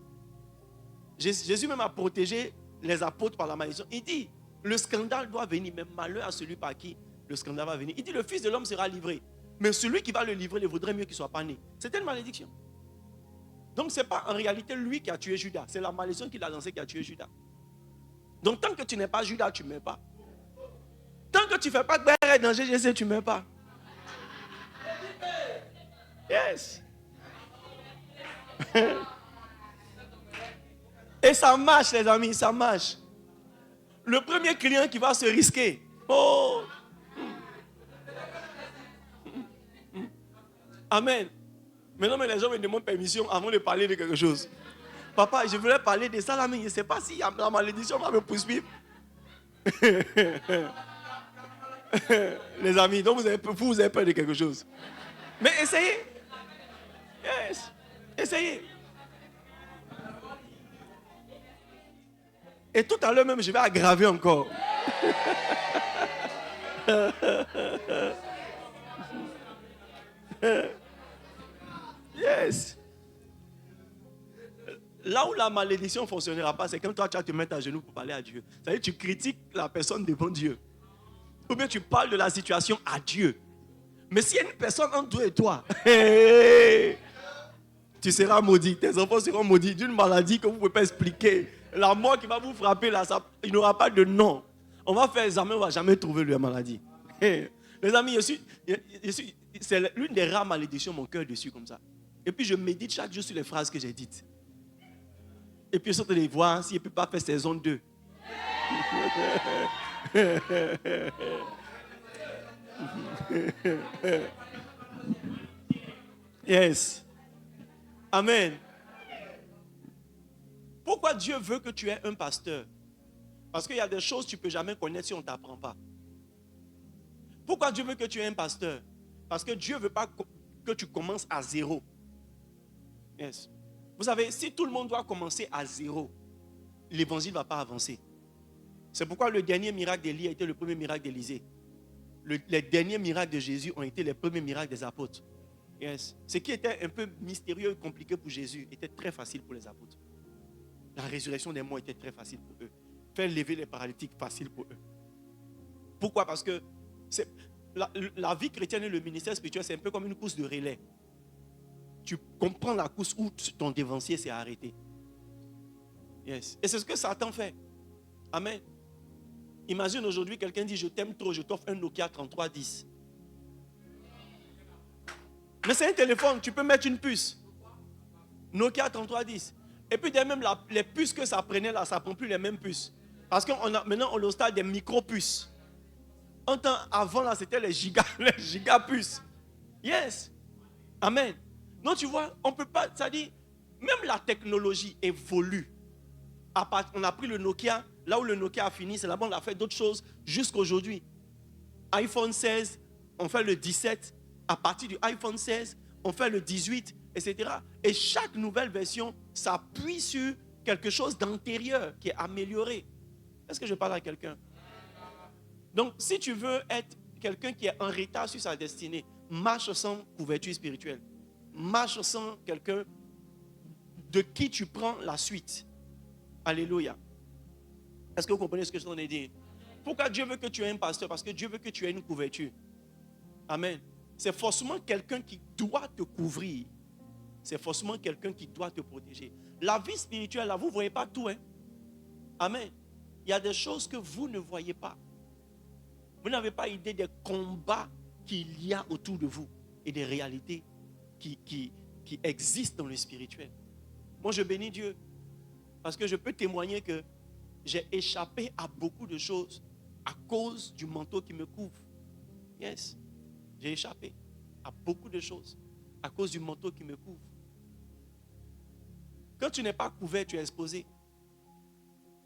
Jésus même a protégé les apôtres par la malédiction. Il dit, le scandale doit venir, mais malheur à celui par qui le scandale va venir. Il dit, le Fils de l'homme sera livré. Mais celui qui va le livrer, il vaudrait mieux qu'il ne soit pas né. C'était une malédiction. Donc ce n'est pas en réalité lui qui a tué Judas. C'est la malédiction qu'il a lancée qui a tué Judas. Donc tant que tu n'es pas Judas, tu ne meurs pas. Tant que tu ne fais pas de danger, je sais, tu ne meurs pas. Yes. Et ça marche, les amis, ça marche. Le premier client qui va se risquer. Oh. Amen. Maintenant, les gens me demandent permission avant de parler de quelque chose. Papa, je voulais parler de ça là, mais je ne sais pas si la malédiction va me poursuivre. Les amis, donc vous avez peur de quelque chose. Mais essayez. Yes. Essayez. Et tout à l'heure même, je vais aggraver encore. Yes. Là où la malédiction ne fonctionnera pas, c'est quand toi, tu vas te mettre à genoux pour parler à Dieu. C'est-à-dire que tu critiques la personne devant Dieu. Ou bien tu parles de la situation à Dieu. Mais s'il y a une personne entre toi et toi, tu seras maudit. Tes enfants seront maudits d'une maladie que vous ne pouvez pas expliquer. La mort qui va vous frapper, là, il n'aura pas de nom. On va faire examen, on ne va jamais trouver la maladie. Les amis, c'est l'une des rares malédictions, mon cœur dessus comme ça. Et puis je médite chaque jour sur les phrases que j'ai dites. Et puis je saute les voir s'il ne peut pas faire saison 2. Yes. Amen. Pourquoi Dieu veut que tu aies un pasteur? Parce qu'il y a des choses que tu ne peux jamais connaître si on ne t'apprend pas. Pourquoi Dieu veut que tu aies un pasteur? Parce que Dieu ne veut pas que tu commences à zéro. Yes. Vous savez, si tout le monde doit commencer à zéro, l'évangile ne va pas avancer. C'est pourquoi le dernier miracle d'Élie a été le premier miracle d'Élisée. Les derniers miracles de Jésus ont été les premiers miracles des apôtres. Yes. Ce qui était un peu mystérieux et compliqué pour Jésus était très facile pour les apôtres. La résurrection des morts était très facile pour eux. Faire lever les paralytiques, facile pour eux. Pourquoi? Parce que la vie chrétienne et le ministère spirituel, c'est un peu comme une course de relais. Tu comprends la course où ton dévancier s'est arrêté. Yes. Et c'est ce que Satan fait. Amen. Imagine aujourd'hui, quelqu'un dit, je t'aime trop, je t'offre un Nokia 3310. Mais c'est un téléphone, tu peux mettre une puce. Nokia 3310. Et puis même les puces que ça prenait là, ça ne prend plus les mêmes puces. Parce que maintenant on est au stade des micro-puces. Avant là, c'était les giga-puces. Yes. Amen. Non, tu vois, on ne peut pas, c'est-à-dire, même la technologie évolue. On a pris le Nokia, là où le Nokia a fini, c'est là-bas on a fait d'autres choses jusqu'à aujourd'hui. iPhone 16, on fait le 17. À partir du iPhone 16, on fait le 18, etc. Et chaque nouvelle version s'appuie sur quelque chose d'antérieur qui est amélioré. Est-ce que je parle à quelqu'un? Donc, si tu veux être quelqu'un qui est en retard sur sa destinée, marche sans couverture spirituelle. Marche sans quelqu'un de qui tu prends la suite. Alléluia. Est-ce que vous comprenez ce que je t'en ai dit? Pourquoi Dieu veut que tu aies un pasteur? Parce que Dieu veut que tu aies une couverture. Amen. C'est forcément quelqu'un qui doit te couvrir. C'est forcément quelqu'un qui doit te protéger. La vie spirituelle, là, vous ne voyez pas tout. Hein? Amen. Il y a des choses que vous ne voyez pas. Vous n'avez pas idée des combats qu'il y a autour de vous et des réalités qui existent dans le spirituel. Moi, je bénis Dieu parce que je peux témoigner que j'ai échappé à beaucoup de choses à cause du manteau qui me couvre. Yes. J'ai échappé à beaucoup de choses à cause du manteau qui me couvre. Quand tu n'es pas couvert, tu es exposé.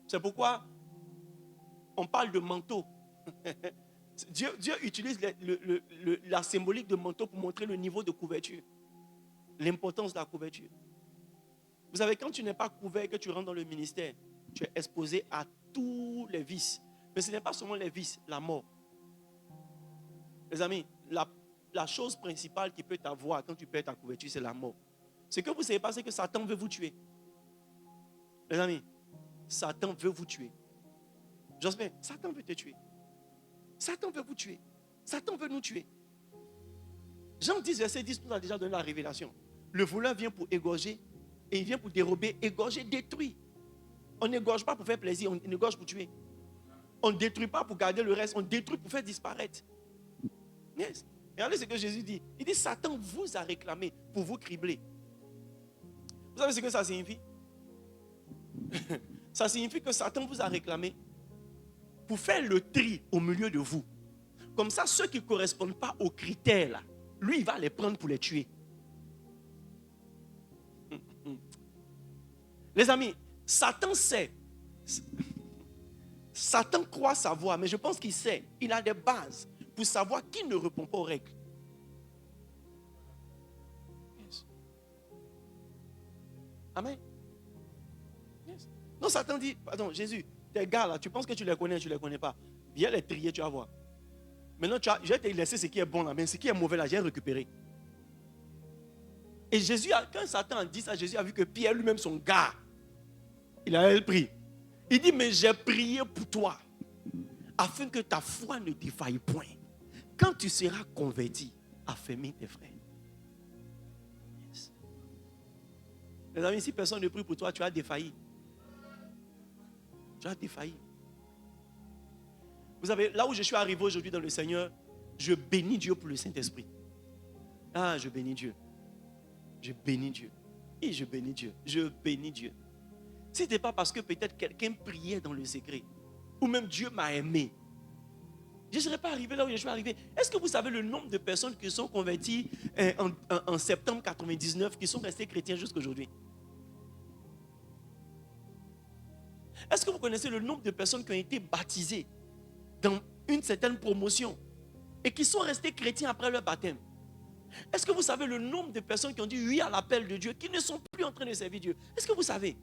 C'est pourquoi on parle de manteau. Dieu utilise la symbolique de manteau pour montrer le niveau de couverture. L'importance de la couverture. Vous savez, quand tu n'es pas couvert et que tu rentres dans le ministère, tu es exposé à tous les vices. Mais ce n'est pas seulement les vices, la mort. Les amis, la chose principale qui peut t'avoir quand tu perds ta couverture, c'est la mort. Ce que vous ne savez pas, c'est que Satan veut vous tuer. Les amis, Satan veut vous tuer. Jospin, Satan veut te tuer. Satan veut vous tuer. Satan veut nous tuer. Jean 10, verset 10 nous a déjà donné la révélation. Le voleur vient pour égorger, et il vient pour dérober, égorger, détruire. On n'égorge pas pour faire plaisir, on égorge pour tuer. On ne détruit pas pour garder le reste, on détruit pour faire disparaître. Yes. Regardez ce que Jésus dit. Il dit, Satan vous a réclamé pour vous cribler. Vous savez ce que ça signifie? Ça signifie que Satan vous a réclamé pour faire le tri au milieu de vous. Comme ça, ceux qui ne correspondent pas aux critères, là, lui, il va les prendre pour les tuer. Les amis, Satan sait. Satan croit savoir, mais je pense qu'il sait. Il a des bases pour savoir qui ne répond pas aux règles. Yes. Amen. Yes. Non, Satan dit, pardon, Jésus, tes gars là, tu penses que tu les connais, tu ne les connais pas. Viens les trier, tu vas voir. Maintenant, je vais te laisser ce qui est bon là, mais ce qui est mauvais là, j'ai récupéré. Et Jésus, quand Satan a dit ça, Jésus a vu que Pierre lui-même, son gars, il a pris. Il dit, mais j'ai prié pour toi, afin que ta foi ne défaille point. Quand tu seras converti, affermis tes frères. Yes. Les amis, si personne ne prie pour toi, tu as défailli. Tu as défailli. Vous savez, là où je suis arrivé aujourd'hui dans le Seigneur, je bénis Dieu pour le Saint-Esprit. Ah, je bénis Dieu. Je bénis Dieu. Et je bénis Dieu. Je bénis Dieu. Ce n'était pas parce que peut-être quelqu'un priait dans le secret, ou même Dieu m'a aimé, je ne serais pas arrivé là où je suis arrivé. Est-ce que vous savez le nombre de personnes qui sont converties en septembre 99, qui sont restées chrétiens jusqu'à aujourd'hui? Est-ce que vous connaissez le nombre de personnes qui ont été baptisées dans une certaine promotion et qui sont restées chrétiens après leur baptême? Est-ce que vous savez le nombre de personnes qui ont dit oui à l'appel de Dieu, qui ne sont plus en train de servir Dieu? Est-ce que vous savez?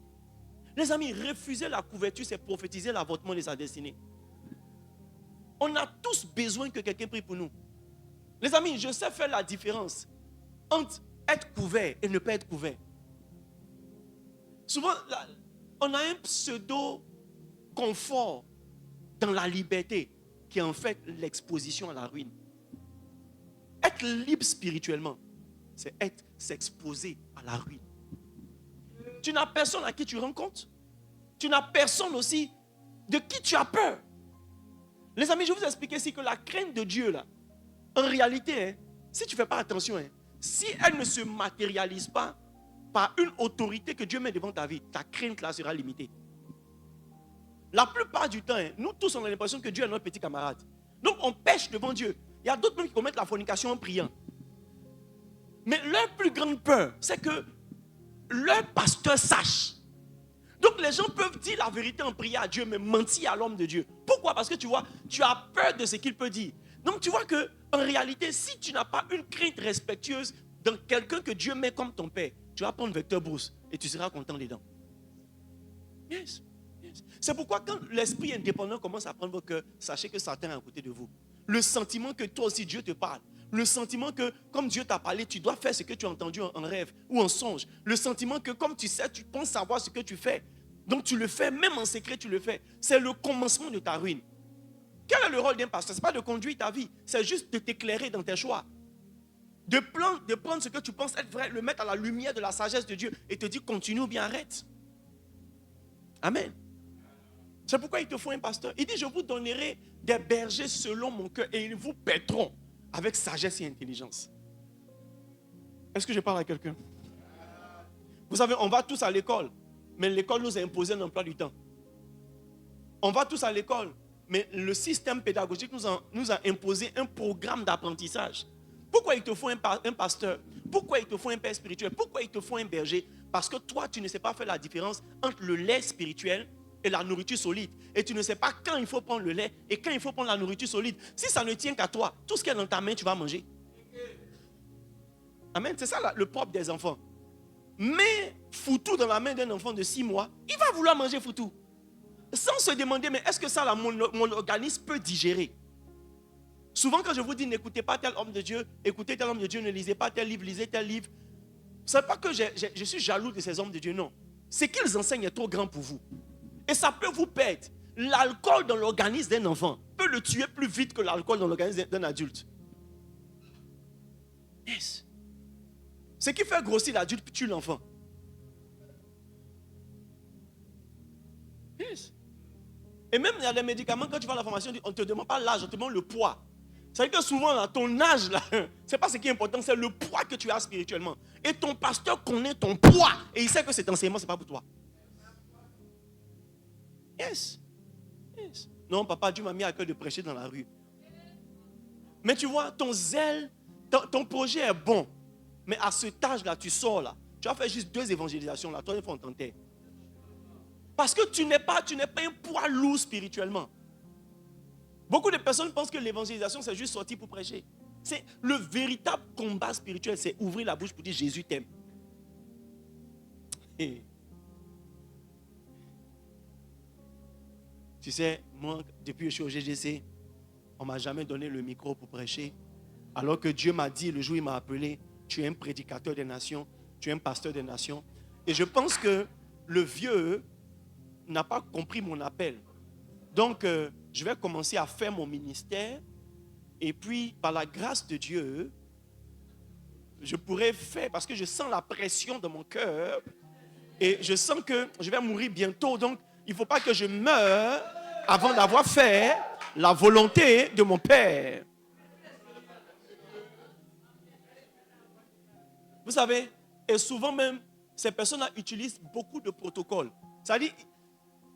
Les amis, refuser la couverture, c'est prophétiser l'avortement de sa destinée. On a tous besoin que quelqu'un prie pour nous. Les amis, je sais faire la différence entre être couvert et ne pas être couvert. Souvent, on a un pseudo-confort dans la liberté qui est en fait l'exposition à la ruine. Être libre spirituellement, c'est s'exposer à la ruine. Tu n'as personne à qui tu rends compte. Tu n'as personne aussi de qui tu as peur. Les amis, je vais vous expliquer ici que la crainte de Dieu, là, en réalité, si tu ne fais pas attention, si elle ne se matérialise pas par une autorité que Dieu met devant ta vie, ta crainte là sera limitée. La plupart du temps, nous tous, on a l'impression que Dieu est notre petit camarade. Donc, on pêche devant Dieu. Il y a d'autres même qui commettent la fornication en priant. Mais leur plus grande peur, c'est que leur pasteur sache. Donc les gens peuvent dire la vérité en priant à Dieu, mais mentir à l'homme de Dieu. Pourquoi? Parce que tu vois, tu as peur de ce qu'il peut dire. Donc tu vois que en réalité, si tu n'as pas une crainte respectueuse dans quelqu'un que Dieu met comme ton père, tu vas prendre vecteur brousse et tu seras content dedans. Yes. Yes. C'est pourquoi quand l'esprit indépendant commence à prendre vos cœurs, sachez que Satan est à côté de vous. Le sentiment que toi aussi Dieu te parle. Le sentiment que comme Dieu t'a parlé, tu dois faire ce que tu as entendu en rêve ou en songe. Le sentiment que comme tu sais, tu penses savoir ce que tu fais. Donc tu le fais, même en secret tu le fais. C'est le commencement de ta ruine. Quel est le rôle d'un pasteur? Ce n'est pas de conduire ta vie. C'est juste de t'éclairer dans tes choix. De prendre ce que tu penses être vrai, le mettre à la lumière de la sagesse de Dieu et te dire continue ou bien arrête. Amen. C'est pourquoi il te faut un pasteur. Il dit je vous donnerai des bergers selon mon cœur et ils vous paîtront avec sagesse et intelligence. Est-ce que je parle à quelqu'un? Vous savez, on va tous à l'école, mais l'école nous a imposé un emploi du temps. On va tous à l'école, mais le système pédagogique nous a imposé un programme d'apprentissage. Pourquoi il te faut un pasteur? Pourquoi il te faut un père spirituel? Pourquoi il te faut un berger? Parce que toi, tu ne sais pas faire la différence entre le lait spirituel et la nourriture solide. Et tu ne sais pas quand il faut prendre le lait et quand il faut prendre la nourriture solide. Si ça ne tient qu'à toi, tout ce qui est dans ta main, tu vas manger. Amen. C'est ça le propre des enfants. Mais foutou dans la main d'un enfant de 6 mois, il va vouloir manger foutou. Sans se demander, mais est-ce que ça, là, mon organisme peut digérer? Souvent, quand je vous dis n'écoutez pas tel homme de Dieu, écoutez tel homme de Dieu, ne lisez pas tel livre, lisez tel livre. Ce n'est pas que je suis jaloux de ces hommes de Dieu, non. Ce qu'ils enseignent est trop grand pour vous. Et ça peut vous perdre. L'alcool dans l'organisme d'un enfant peut le tuer plus vite que l'alcool dans l'organisme d'un adulte. Yes. Ce qui fait grossir l'adulte tue l'enfant. Yes. Et même il y a des médicaments, quand tu vas à la formation, on ne te demande pas l'âge, on te demande le poids. C'est-à-dire que souvent, là, ton âge, là, ce n'est pas ce qui est important, c'est le poids que tu as spirituellement. Et ton pasteur connaît ton poids et il sait que cet enseignement, ce n'est pas pour toi. Yes. Yes. Non, papa, Dieu m'a mis à cœur de prêcher dans la rue. Mais tu vois, ton zèle, ton projet est bon. Mais à cet âge-là, tu sors là. Tu vas faire juste 2 évangélisations là. Toi, il faut en tenter. Parce que tu n'es pas un poids lourd spirituellement. Beaucoup de personnes pensent que l'évangélisation, c'est juste sortir pour prêcher. C'est le véritable combat spirituel, c'est ouvrir la bouche pour dire Jésus t'aime. Tu sais, moi, depuis que je suis au GGC, on ne m'a jamais donné le micro pour prêcher. Alors que Dieu m'a dit, le jour où il m'a appelé, tu es un prédicateur des nations, tu es un pasteur des nations. Et je pense que le vieux n'a pas compris mon appel. Donc, je vais commencer à faire mon ministère. Et puis, par la grâce de Dieu, je pourrais faire, parce que je sens la pression dans mon cœur. Et je sens que je vais mourir bientôt. Donc, il ne faut pas que je meure avant d'avoir fait la volonté de mon Père. Vous savez, et souvent même, ces personnes-là utilisent beaucoup de protocoles. C'est-à-dire,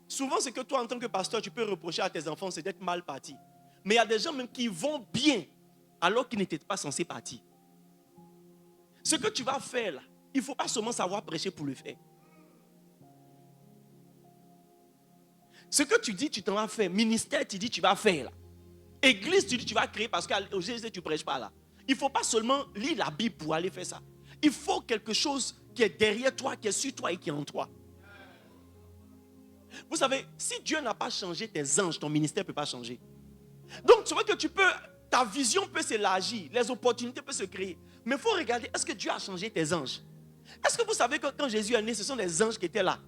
souvent, ce que toi, en tant que pasteur, tu peux reprocher à tes enfants, c'est d'être mal parti. Mais il y a des gens même qui vont bien, alors qu'ils n'étaient pas censés partir. Ce que tu vas faire là, il ne faut pas seulement savoir prêcher pour le faire. Ce que tu dis, tu t'en vas faire. Ministère, tu dis, tu vas faire là. Église, tu dis, tu vas créer parce qu'au GC, tu ne prêches pas là. Il ne faut pas seulement lire la Bible pour aller faire ça. Il faut quelque chose qui est derrière toi, qui est sur toi et qui est en toi. Vous savez, si Dieu n'a pas changé tes anges, ton ministère ne peut pas changer. Donc, tu vois que ta vision peut s'élargir, les opportunités peuvent se créer. Mais il faut regarder, est-ce que Dieu a changé tes anges? Est-ce que vous savez que quand Jésus est né, ce sont les anges qui étaient là?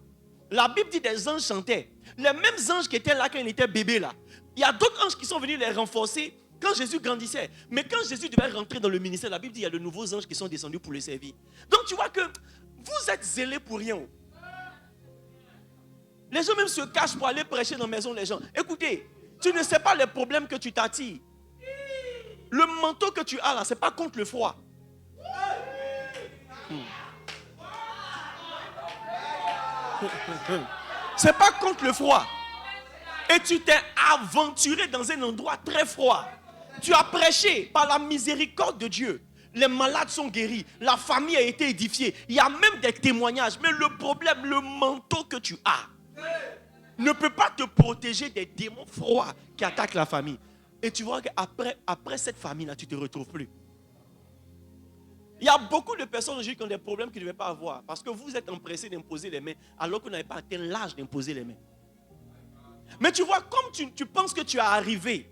La Bible dit des anges chantaient. Les mêmes anges qui étaient là quand il était bébé là. Il y a d'autres anges qui sont venus les renforcer quand Jésus grandissait. Mais quand Jésus devait rentrer dans le ministère, la Bible dit qu'il y a de nouveaux anges qui sont descendus pour le servir. Donc tu vois que vous êtes zélés pour rien. Les gens même se cachent pour aller prêcher dans la maison des gens. Écoutez, tu ne sais pas les problèmes que tu t'attires. Le manteau que tu as là, ce n'est pas contre le froid. C'est pas contre le froid. Et tu t'es aventuré dans un endroit très froid. Tu as prêché par la miséricorde de Dieu. Les malades sont guéris. La famille a été édifiée. Il y a même des témoignages. Mais le problème, le manteau que tu as ne peut pas te protéger des démons froids qui attaquent la famille. Et tu vois qu'après cette famille-là, tu ne te retrouves plus. Il y a beaucoup de personnes aujourd'hui qui ont des problèmes qu'ils ne devaient pas avoir. Parce que vous êtes empressés d'imposer les mains alors que vous n'avez pas atteint l'âge d'imposer les mains. Mais tu vois, comme tu penses que tu es arrivé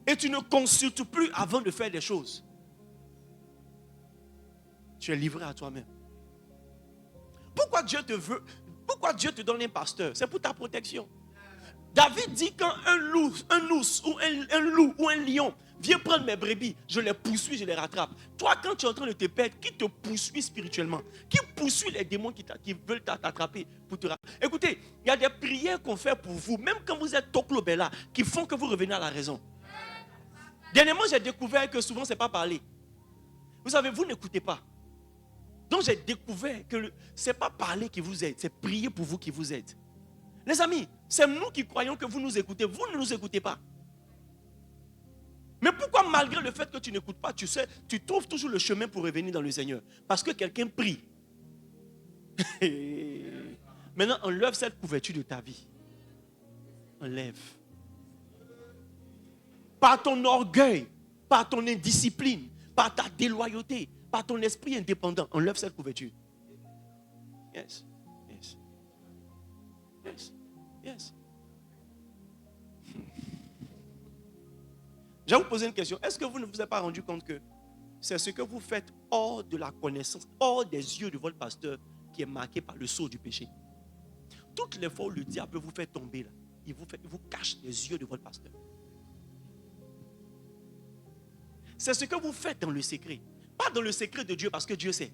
et tu ne consultes plus avant de faire des choses, tu es livré à toi-même. Pourquoi Dieu te donne un pasteur? C'est pour ta protection. David dit quand un ours ou un loup ou un lion vient prendre mes brebis, je les poursuis, je les rattrape. Toi, quand tu es en train de te perdre, qui te poursuit spirituellement? Qui poursuit les démons qui veulent t'attraper pour te rattraper? Écoutez, il y a des prières qu'on fait pour vous, même quand vous êtes toclobella, qui font que vous revenez à la raison. Dernièrement, j'ai découvert que souvent, ce n'est pas parler. Vous savez, vous n'écoutez pas. Donc, j'ai découvert que ce n'est pas parler qui vous aide, c'est prier pour vous qui vous aide. Les amis, c'est nous qui croyons que vous nous écoutez. Vous ne nous écoutez pas. Mais pourquoi malgré le fait que tu n'écoutes pas, tu trouves toujours le chemin pour revenir dans le Seigneur? Parce que quelqu'un prie. Maintenant, enlève cette couverture de ta vie. Enlève. Par ton orgueil, par ton indiscipline, par ta déloyauté, par ton esprit indépendant, enlève cette couverture. Yes. Yes. Yes. Yes. Je vais vous poser une question. Est-ce que vous ne vous êtes pas rendu compte que c'est ce que vous faites hors de la connaissance, hors des yeux de votre pasteur qui est marqué par le sceau du péché? Toutes les fois où le diable vous fait tomber, là, il vous cache les yeux de votre pasteur. C'est ce que vous faites dans le secret. Pas dans le secret de Dieu parce que Dieu sait.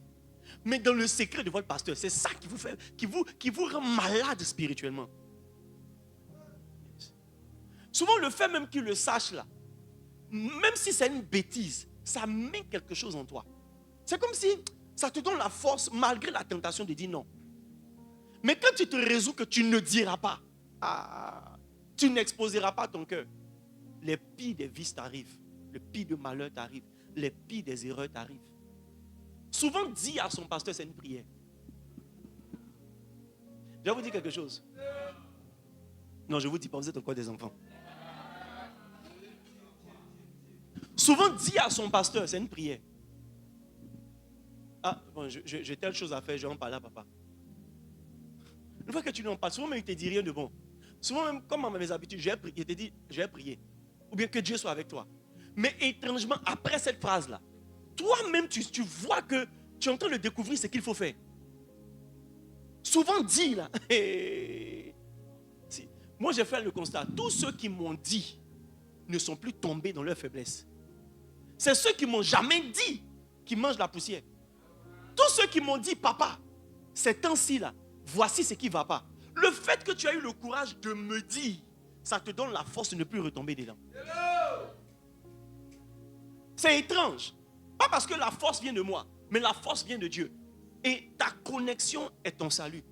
Mais dans le secret de votre pasteur. C'est ça qui vous rend malade spirituellement. Souvent le fait même qu'il le sache là, même si c'est une bêtise, ça met quelque chose en toi. C'est comme si ça te donne la force malgré la tentation de dire non. Mais quand tu te résous que tu ne diras pas, tu n'exposeras pas ton cœur, les pires des vices t'arrivent, le pire de malheur t'arrive, les pires des erreurs t'arrivent. Souvent dire à son pasteur, c'est une prière. Je vais vous dire quelque chose. Non, je ne vous dis pas, vous êtes encore des enfants. Souvent dire à son pasteur, c'est une prière. Ah, bon, j'ai telle chose à faire, je vais en parler à papa. Une fois que tu n'en parles, souvent, mais il ne te dit rien de bon. Souvent même, comme à mes habitudes, j'ai prié, je te dis, j'ai prié. Ou bien que Dieu soit avec toi. Mais étrangement, après cette phrase-là, toi-même, tu vois que tu es en train de découvrir ce qu'il faut faire. Souvent dit, là. Moi, j'ai fait le constat. Tous ceux qui m'ont dit ne sont plus tombés dans leur faiblesse. C'est ceux qui m'ont jamais dit qui mangent la poussière. Tous ceux qui m'ont dit, papa, ces temps-ci là, voici ce qui ne va pas. Le fait que tu as eu le courage de me dire, ça te donne la force de ne plus retomber dedans. C'est étrange. Pas parce que la force vient de moi, mais la force vient de Dieu. Et ta connexion est ton salut.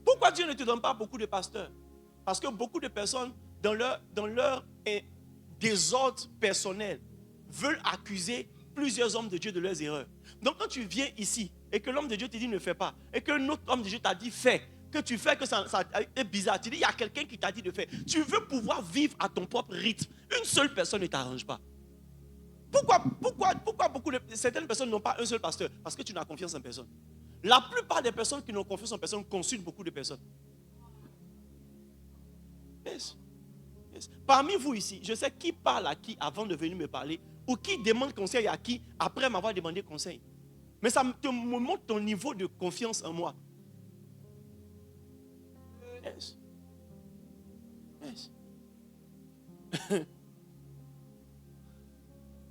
Pourquoi Dieu ne te donne pas beaucoup de pasteurs? Parce que beaucoup de personnes, dans leur désordre personnel, veulent accuser plusieurs hommes de Dieu de leurs erreurs. Donc quand tu viens ici et que l'homme de Dieu te dit ne fais pas, et que l'autre homme de Dieu t'a dit fais, que tu fais, que ça est bizarre, tu dis il y a quelqu'un qui t'a dit de faire. Tu veux pouvoir vivre à ton propre rythme. Une seule personne ne t'arrange pas. Pourquoi certaines personnes n'ont pas un seul pasteur? Parce que tu n'as confiance en personne. La plupart des personnes qui n'ont confiance en personne consultent beaucoup de personnes. Yes. Yes. Parmi vous ici, je sais qui parle à qui avant de venir me parler, ou qui demande conseil à qui après m'avoir demandé conseil. Mais ça me montre ton niveau de confiance en moi. Yes. Yes.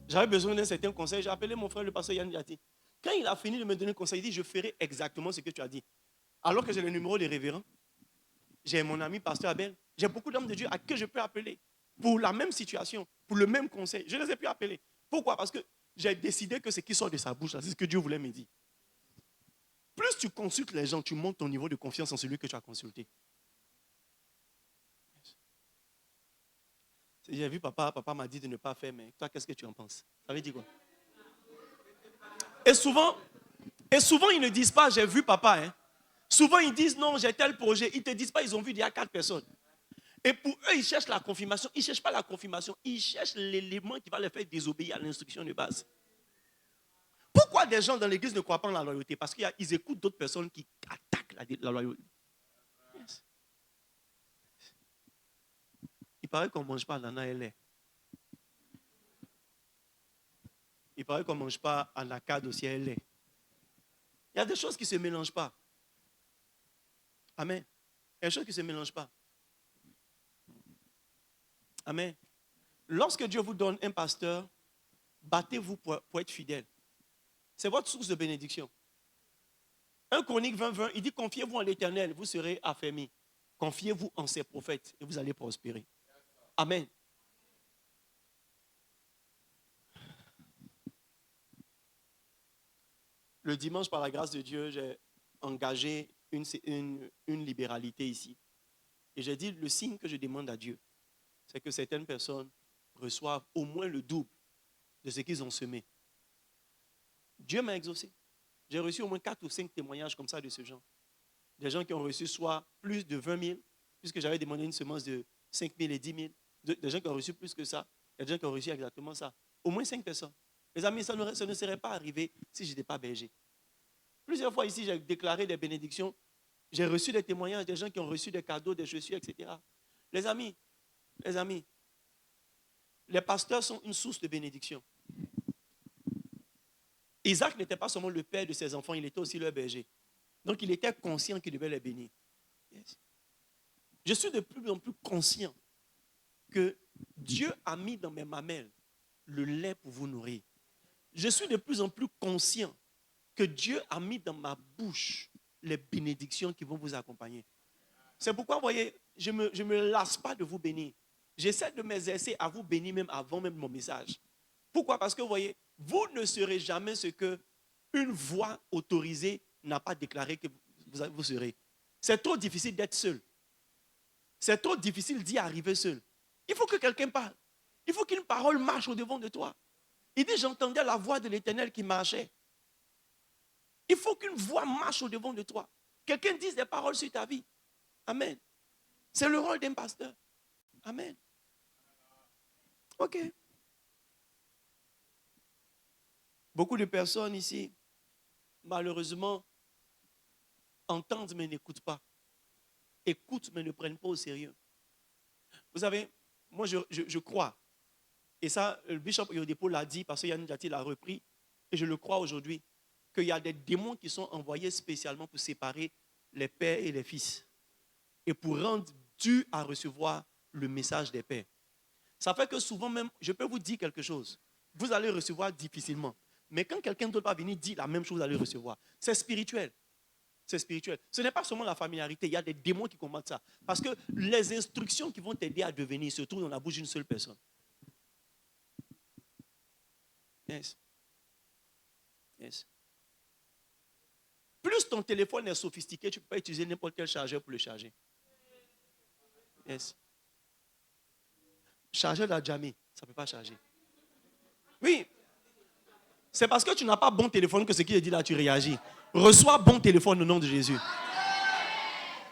J'avais besoin d'un certain conseil. J'ai appelé mon frère, le pasteur Yann Diati. Quand il a fini de me donner un conseil, il dit, je ferai exactement ce que tu as dit. Alors que j'ai le numéro des révérends, j'ai mon ami pasteur Abel, j'ai beaucoup d'hommes de Dieu à qui je peux appeler pour la même situation, pour le même conseil. Je ne les ai plus appelés. Pourquoi? Parce que j'ai décidé que ce qui sort de sa bouche, c'est ce que Dieu voulait me dire. Plus tu consultes les gens, tu montes ton niveau de confiance en celui que tu as consulté. J'ai vu papa m'a dit de ne pas faire, mais toi, qu'est-ce que tu en penses? Ça veut dire quoi? Et souvent, ils ne disent pas, j'ai vu papa. Hein. Souvent, ils disent, non, j'ai tel projet. Ils ne te disent pas, ils ont vu il y a 4 personnes. Et pour eux, ils cherchent la confirmation. Ils ne cherchent pas la confirmation. Ils cherchent l'élément qui va les faire désobéir à l'instruction de base. Pourquoi des gens dans l'église ne croient pas en la loyauté? Parce qu'ils écoutent d'autres personnes qui attaquent la loyauté. Yes. Il paraît qu'on ne mange pas l'ananas et lait. Il paraît qu'on ne mange pas anacade aussi et lait. Il y a des choses qui ne se mélangent pas. Amen. Il y a des choses qui ne se mélangent pas. Amen. Lorsque Dieu vous donne un pasteur, battez-vous pour être fidèle. C'est votre source de bénédiction. 1 Chronique 20, il dit, confiez-vous en l'Éternel, vous serez affermis. Confiez-vous en ses prophètes et vous allez prospérer. Amen. Le dimanche, par la grâce de Dieu, j'ai engagé une libéralité ici. Et j'ai dit, le signe que je demande à Dieu, c'est que certaines personnes reçoivent au moins le double de ce qu'ils ont semé. Dieu m'a exaucé. J'ai reçu au moins 4 ou 5 témoignages comme ça de ce genre. Des gens qui ont reçu soit plus de 20 000, puisque j'avais demandé une semence de 5 000 et 10 000. Des gens qui ont reçu plus que ça. Il y a des gens qui ont reçu exactement ça. Au moins 5 personnes. Mes amis, ça ne serait pas arrivé si je n'étais pas berger. Plusieurs fois ici, j'ai déclaré des bénédictions. J'ai reçu des témoignages des gens qui ont reçu des cadeaux, des chaussures, etc. Les amis, les pasteurs sont une source de bénédiction. Isaac n'était pas seulement le père de ses enfants, il était aussi leur berger. Donc il était conscient qu'il devait les bénir. Yes. Je suis de plus en plus conscient que Dieu a mis dans mes mamelles le lait pour vous nourrir. Je suis de plus en plus conscient que Dieu a mis dans ma bouche les bénédictions qui vont vous accompagner. C'est pourquoi, vous voyez, je me lasse pas de vous bénir. J'essaie de m'exercer à vous bénir même avant même mon message. Pourquoi? Parce que, vous voyez, vous ne serez jamais ce que une voix autorisée n'a pas déclaré que vous serez. C'est trop difficile d'être seul. C'est trop difficile d'y arriver seul. Il faut que quelqu'un parle. Il faut qu'une parole marche au-devant de toi. Il dit, j'entendais la voix de l'Éternel qui marchait. Il faut qu'une voix marche au-devant de toi. Quelqu'un dise des paroles sur ta vie. Amen. C'est le rôle d'un pasteur. Amen. Ok. Beaucoup de personnes ici, malheureusement, entendent mais n'écoutent pas. écoutent mais ne prennent pas au sérieux. Vous savez, moi je crois, et ça, le bishop Oyedepo l'a dit parce que Yann Diati l'a repris, et je le crois aujourd'hui, qu'il y a des démons qui sont envoyés spécialement pour séparer les pères et les fils et pour rendre dur à recevoir le message des pères. Ça fait que souvent même, je peux vous dire quelque chose, vous allez recevoir difficilement. Mais quand quelqu'un d'autre va venir dire la même chose, vous allez recevoir. C'est spirituel. C'est spirituel. Ce n'est pas seulement la familiarité, il y a des démons qui combattent ça. Parce que les instructions qui vont t'aider à devenir se trouvent dans la bouche d'une seule personne. Yes. Yes. Plus ton téléphone est sophistiqué, tu ne peux pas utiliser n'importe quel chargeur pour le charger. Yes. Chargeur d'Adjami, ça ne peut pas charger. Oui. C'est parce que tu n'as pas bon téléphone que ce qu'il dit là, tu réagis. Reçois bon téléphone au nom de Jésus.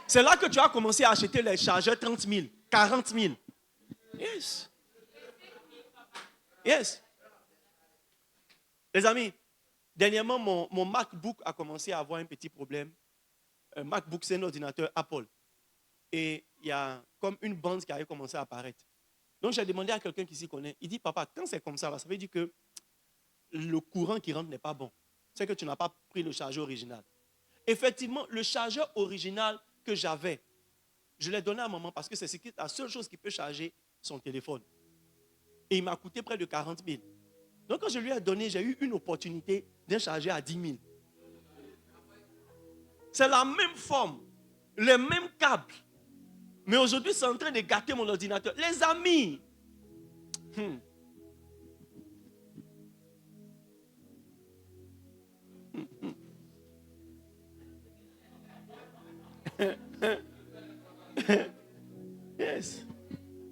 C'est là que tu as commencé à acheter les chargeurs 30 000, 40 000. Yes. Yes. Les amis, dernièrement, mon MacBook a commencé à avoir un petit problème. Un MacBook, c'est un ordinateur Apple. Et il y a comme une bande qui avait commencé à apparaître. Donc, j'ai demandé à quelqu'un qui s'y connaît. Il dit, papa, quand c'est comme ça veut dire que le courant qui rentre n'est pas bon. C'est que tu n'as pas pris le chargeur original. Effectivement, le chargeur original que j'avais, je l'ai donné à maman parce que c'est la seule chose qui peut charger son téléphone. Et il m'a coûté près de 40 000. Donc, quand je lui ai donné, j'ai eu une opportunité d'un chargeur à 10 000. C'est la même forme, les mêmes câbles. Mais aujourd'hui, c'est en train de gâter mon ordinateur. Les amis, yes.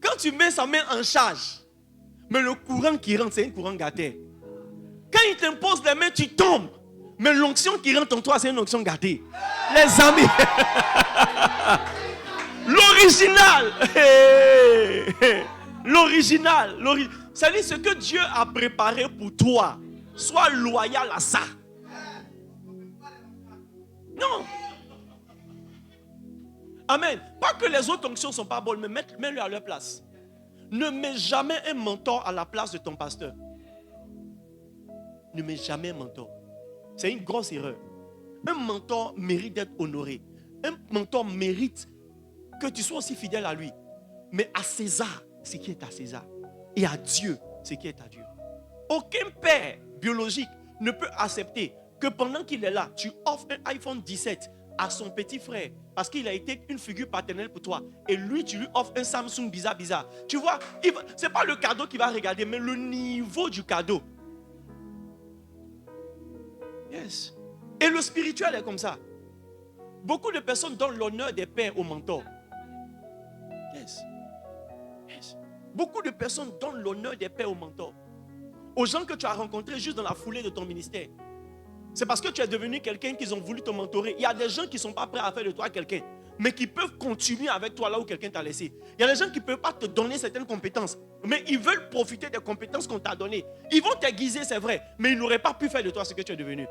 Quand tu mets sa main en charge, mais le courant qui rentre, c'est un courant gâté. Quand il t'impose les mains, tu tombes. Mais l'onction qui rentre en toi, c'est une onction gâtée. Les amis, l'original, l'original, c'est-à-dire ce que Dieu a préparé pour toi. Sois loyal à ça. Non. Amen. Pas que les autres onctions ne sont pas bonnes, mais mets-le à leur place. Ne mets jamais un mentor à la place de ton pasteur. Ne mets jamais un mentor. C'est une grosse erreur. Un mentor mérite d'être honoré. Un mentor mérite que tu sois aussi fidèle à lui. Mais à César, ce qui est à César. Et à Dieu, ce qui est à Dieu. Aucun père biologique ne peut accepter que pendant qu'il est là, tu offres un iPhone 17 à son petit frère parce qu'il a été une figure paternelle pour toi. Et lui, tu lui offres un Samsung bizarre. Tu vois, ce n'est pas le cadeau qu'il va regarder, mais le niveau du cadeau. Yes. Et le spirituel est comme ça. Beaucoup de personnes donnent l'honneur des pères aux mentors. Yes. Yes. Beaucoup de personnes donnent l'honneur des pères aux mentors. Aux gens que tu as rencontrés juste dans la foulée de ton ministère. C'est parce que tu es devenu quelqu'un qu'ils ont voulu te mentorer. Il y a des gens qui ne sont pas prêts à faire de toi quelqu'un, mais qui peuvent continuer avec toi là où quelqu'un t'a laissé. Il y a des gens qui ne peuvent pas te donner certaines compétences, mais ils veulent profiter des compétences qu'on t'a données. Ils vont t'aiguiser, c'est vrai, mais ils n'auraient pas pu faire de toi ce que tu es devenu.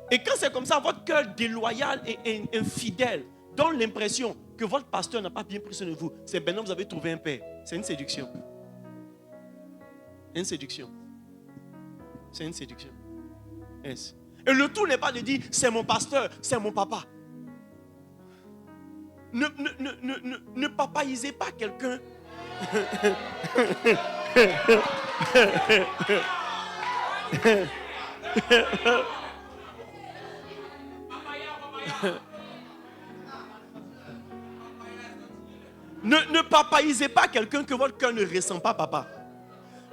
Et quand c'est comme ça, votre cœur déloyal et infidèle donne l'impression que votre pasteur n'a pas bien pris soin de vous. C'est maintenant que vous avez trouvé un père. C'est une séduction. Une séduction. C'est une séduction. Yes. Et le tout n'est pas de dire c'est mon pasteur, c'est mon papa. Ne papaisez pas quelqu'un. Ne papaisez pas quelqu'un que votre cœur ne ressent pas, papa.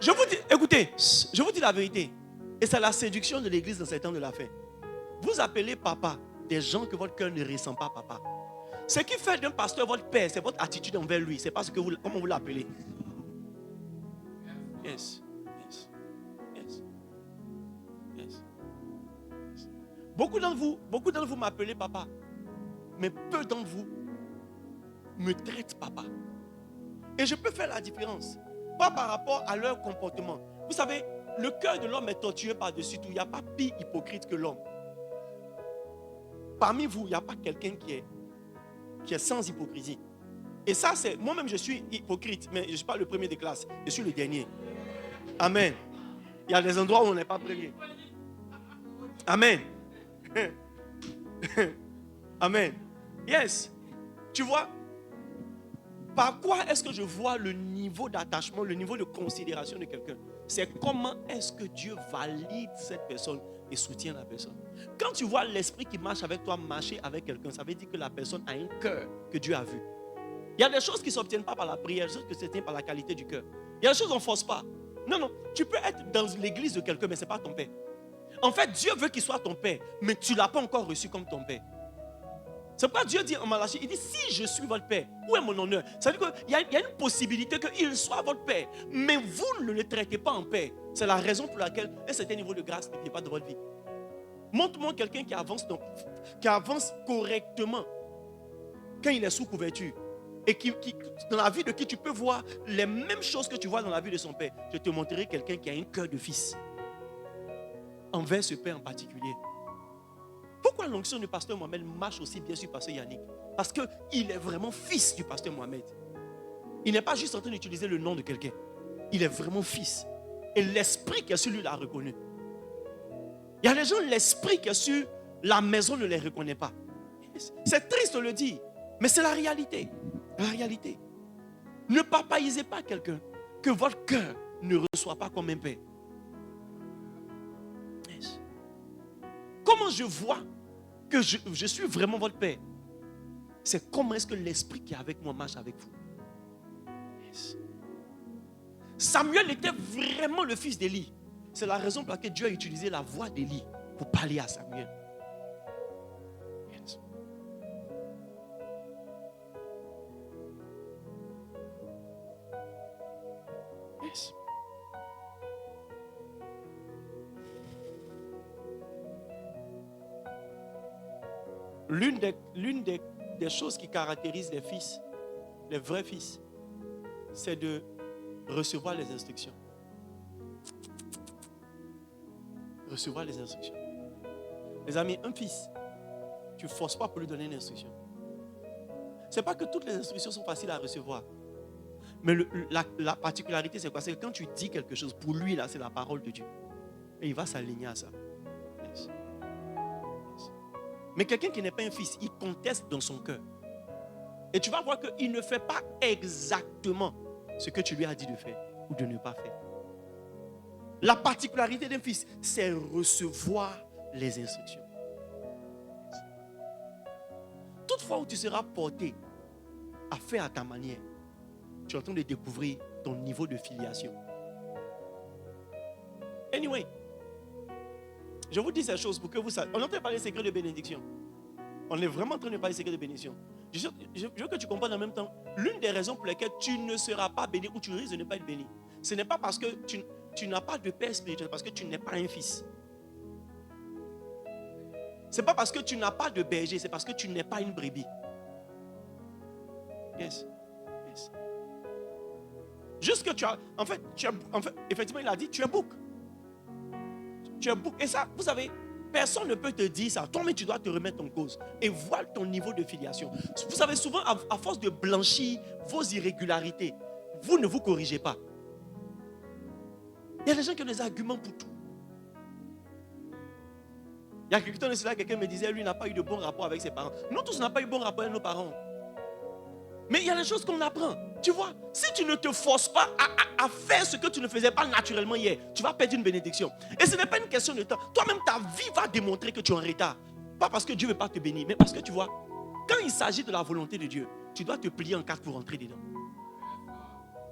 Je vous dis, écoutez, je vous dis la vérité. Et c'est la séduction de l'église dans ces temps de la fin. Vous appelez papa des gens que votre cœur ne ressent pas, papa. Ce qui fait d'un pasteur votre père, c'est votre attitude envers lui. C'est pas ce que vous, comment vous l'appelez. Yes. Yes. Yes. Yes. Yes. Beaucoup d'entre vous m'appelez papa. Mais peu d'entre vous me traitent papa. Et je peux faire la différence. Pas par rapport à leur comportement. Vous savez, le cœur de l'homme est tortueux par-dessus tout. Il n'y a pas pire hypocrite que l'homme. Parmi vous, il n'y a pas quelqu'un qui est qui est sans hypocrisie. Et ça, c'est... Moi-même, je suis hypocrite, mais je ne suis pas le premier de classe. Je suis le dernier. Amen. Il y a des endroits où on n'est pas premier. Amen. Amen. Yes. Tu vois, par quoi est-ce que je vois le niveau d'attachement, le niveau de considération de quelqu'un? C'est comment est-ce que Dieu valide cette personne et soutient la personne. Quand tu vois l'esprit qui marche avec toi marcher avec quelqu'un, ça veut dire que la personne a un cœur que Dieu a vu. Il y a des choses qui ne s'obtiennent pas par la prière, des choses qui s'obtiennent par la qualité du cœur. Il y a des choses qu'on ne force pas. Non, non, tu peux être dans l'église de quelqu'un, mais ce n'est pas ton père. En fait, Dieu veut qu'il soit ton père, mais tu ne l'as pas encore reçu comme ton père. C'est pourquoi Dieu dit en Malachie, il dit, si je suis votre père, où est mon honneur? Ça veut dire qu'il y a une possibilité qu'il soit votre père, mais vous ne le traitez pas en père. C'est la raison pour laquelle un certain niveau de grâce n'est pas dans votre vie. Montre-moi quelqu'un qui avance correctement quand il est sous couverture. Et qui, dans la vie de qui tu peux voir les mêmes choses que tu vois dans la vie de son père. Je te montrerai quelqu'un qui a un cœur de fils envers ce père en particulier. Pourquoi l'onction du pasteur Mohamed marche aussi bien sur le pasteur Yannick? Parce qu'il est vraiment fils du pasteur Mohamed. Il n'est pas juste en train d'utiliser le nom de quelqu'un. Il est vraiment fils. Et l'esprit qui est sur lui l'a reconnu. Il y a des gens, l'esprit qui est sur la maison ne les reconnaît pas. C'est triste de le dire, mais c'est la réalité. La réalité. Ne papaisez pas quelqu'un que votre cœur ne reçoit pas comme un père. Yes. Comment je vois que je suis vraiment votre père? C'est comment est-ce que l'esprit qui est avec moi marche avec vous. Yes. Samuel était vraiment le fils d'Élie. C'est la raison pour laquelle Dieu a utilisé la voix d'Élie pour parler à Samuel. Yes. Yes. L'une des choses qui caractérisent les fils, les vrais fils, c'est de recevoir les instructions. Recevoir les instructions. Les amis, un fils, tu ne forces pas pour lui donner une instruction. Ce n'est pas que toutes les instructions sont faciles à recevoir. Mais la particularité, c'est quoi? C'est que quand tu dis quelque chose, pour lui, là, c'est la parole de Dieu. Et il va s'aligner à ça. Yes. Yes. Mais quelqu'un qui n'est pas un fils, il conteste dans son cœur. Et tu vas voir qu'il ne fait pas exactement ce que tu lui as dit de faire ou de ne pas faire. La particularité d'un fils, c'est recevoir les instructions. Toutefois où tu seras porté à faire à ta manière, tu es en train de découvrir ton niveau de filiation. Anyway, je vous dis ces choses pour que vous sachiez. On est en train de parler des secrets de bénédiction. On est vraiment en train de parler des secrets de bénédiction. Je veux que tu comprennes en même temps l'une des raisons pour lesquelles tu ne seras pas béni ou tu risques de ne pas être béni. Ce n'est pas parce que tu n'as pas de père spirituel, parce que tu n'es pas un fils. Ce n'est pas parce que tu n'as pas de berger, c'est parce que tu n'es pas une brebis. Yes. Yes. Juste que tu as, en fait, effectivement, il a dit, tu es bouc. Tu es bouc. Et ça, vous savez, personne ne peut te dire ça. Toi-même, tu dois te remettre en cause et voir ton niveau de filiation. Vous savez, souvent, à force de blanchir vos irrégularités, vous ne vous corrigez pas. Il y a des gens qui ont des arguments pour tout. Il y a quelques temps de cela, quelqu'un me disait, lui n'a pas eu de bon rapport avec ses parents. Nous tous n'avons pas eu de bon rapport avec nos parents. Mais il y a des choses qu'on apprend. Tu vois, si tu ne te forces pas à faire ce que tu ne faisais pas naturellement hier, tu vas perdre une bénédiction. Et ce n'est pas une question de temps. Toi-même, ta vie va démontrer que tu es en retard. Pas parce que Dieu ne veut pas te bénir, mais parce que tu vois, quand il s'agit de la volonté de Dieu, tu dois te plier en quatre pour rentrer dedans.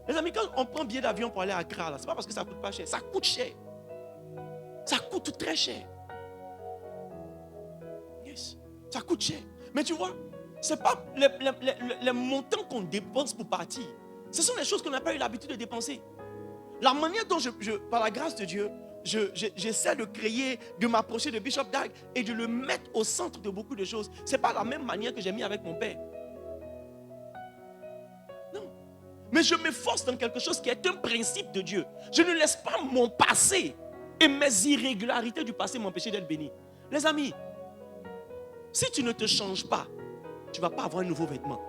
Les amis, quand on prend un billet d'avion pour aller à Accra, ce n'est pas parce que ça ne coûte pas cher. Ça coûte cher. Ça coûte très cher. Yes. Ça coûte cher. Mais tu vois, ce n'est pas les montants qu'on dépense pour partir. Ce sont les choses qu'on n'a pas eu l'habitude de dépenser. La manière dont par la grâce de Dieu, j'essaie de créer, de m'approcher de Bishop Dag et de le mettre au centre de beaucoup de choses. Ce n'est pas la même manière que j'ai mis avec mon père. Non. Mais je m'efforce dans quelque chose qui est un principe de Dieu. Je ne laisse pas mon passé et mes irrégularités du passé m'empêcher d'être béni. Les amis, si tu ne te changes pas, tu ne vas pas avoir un nouveau vêtement.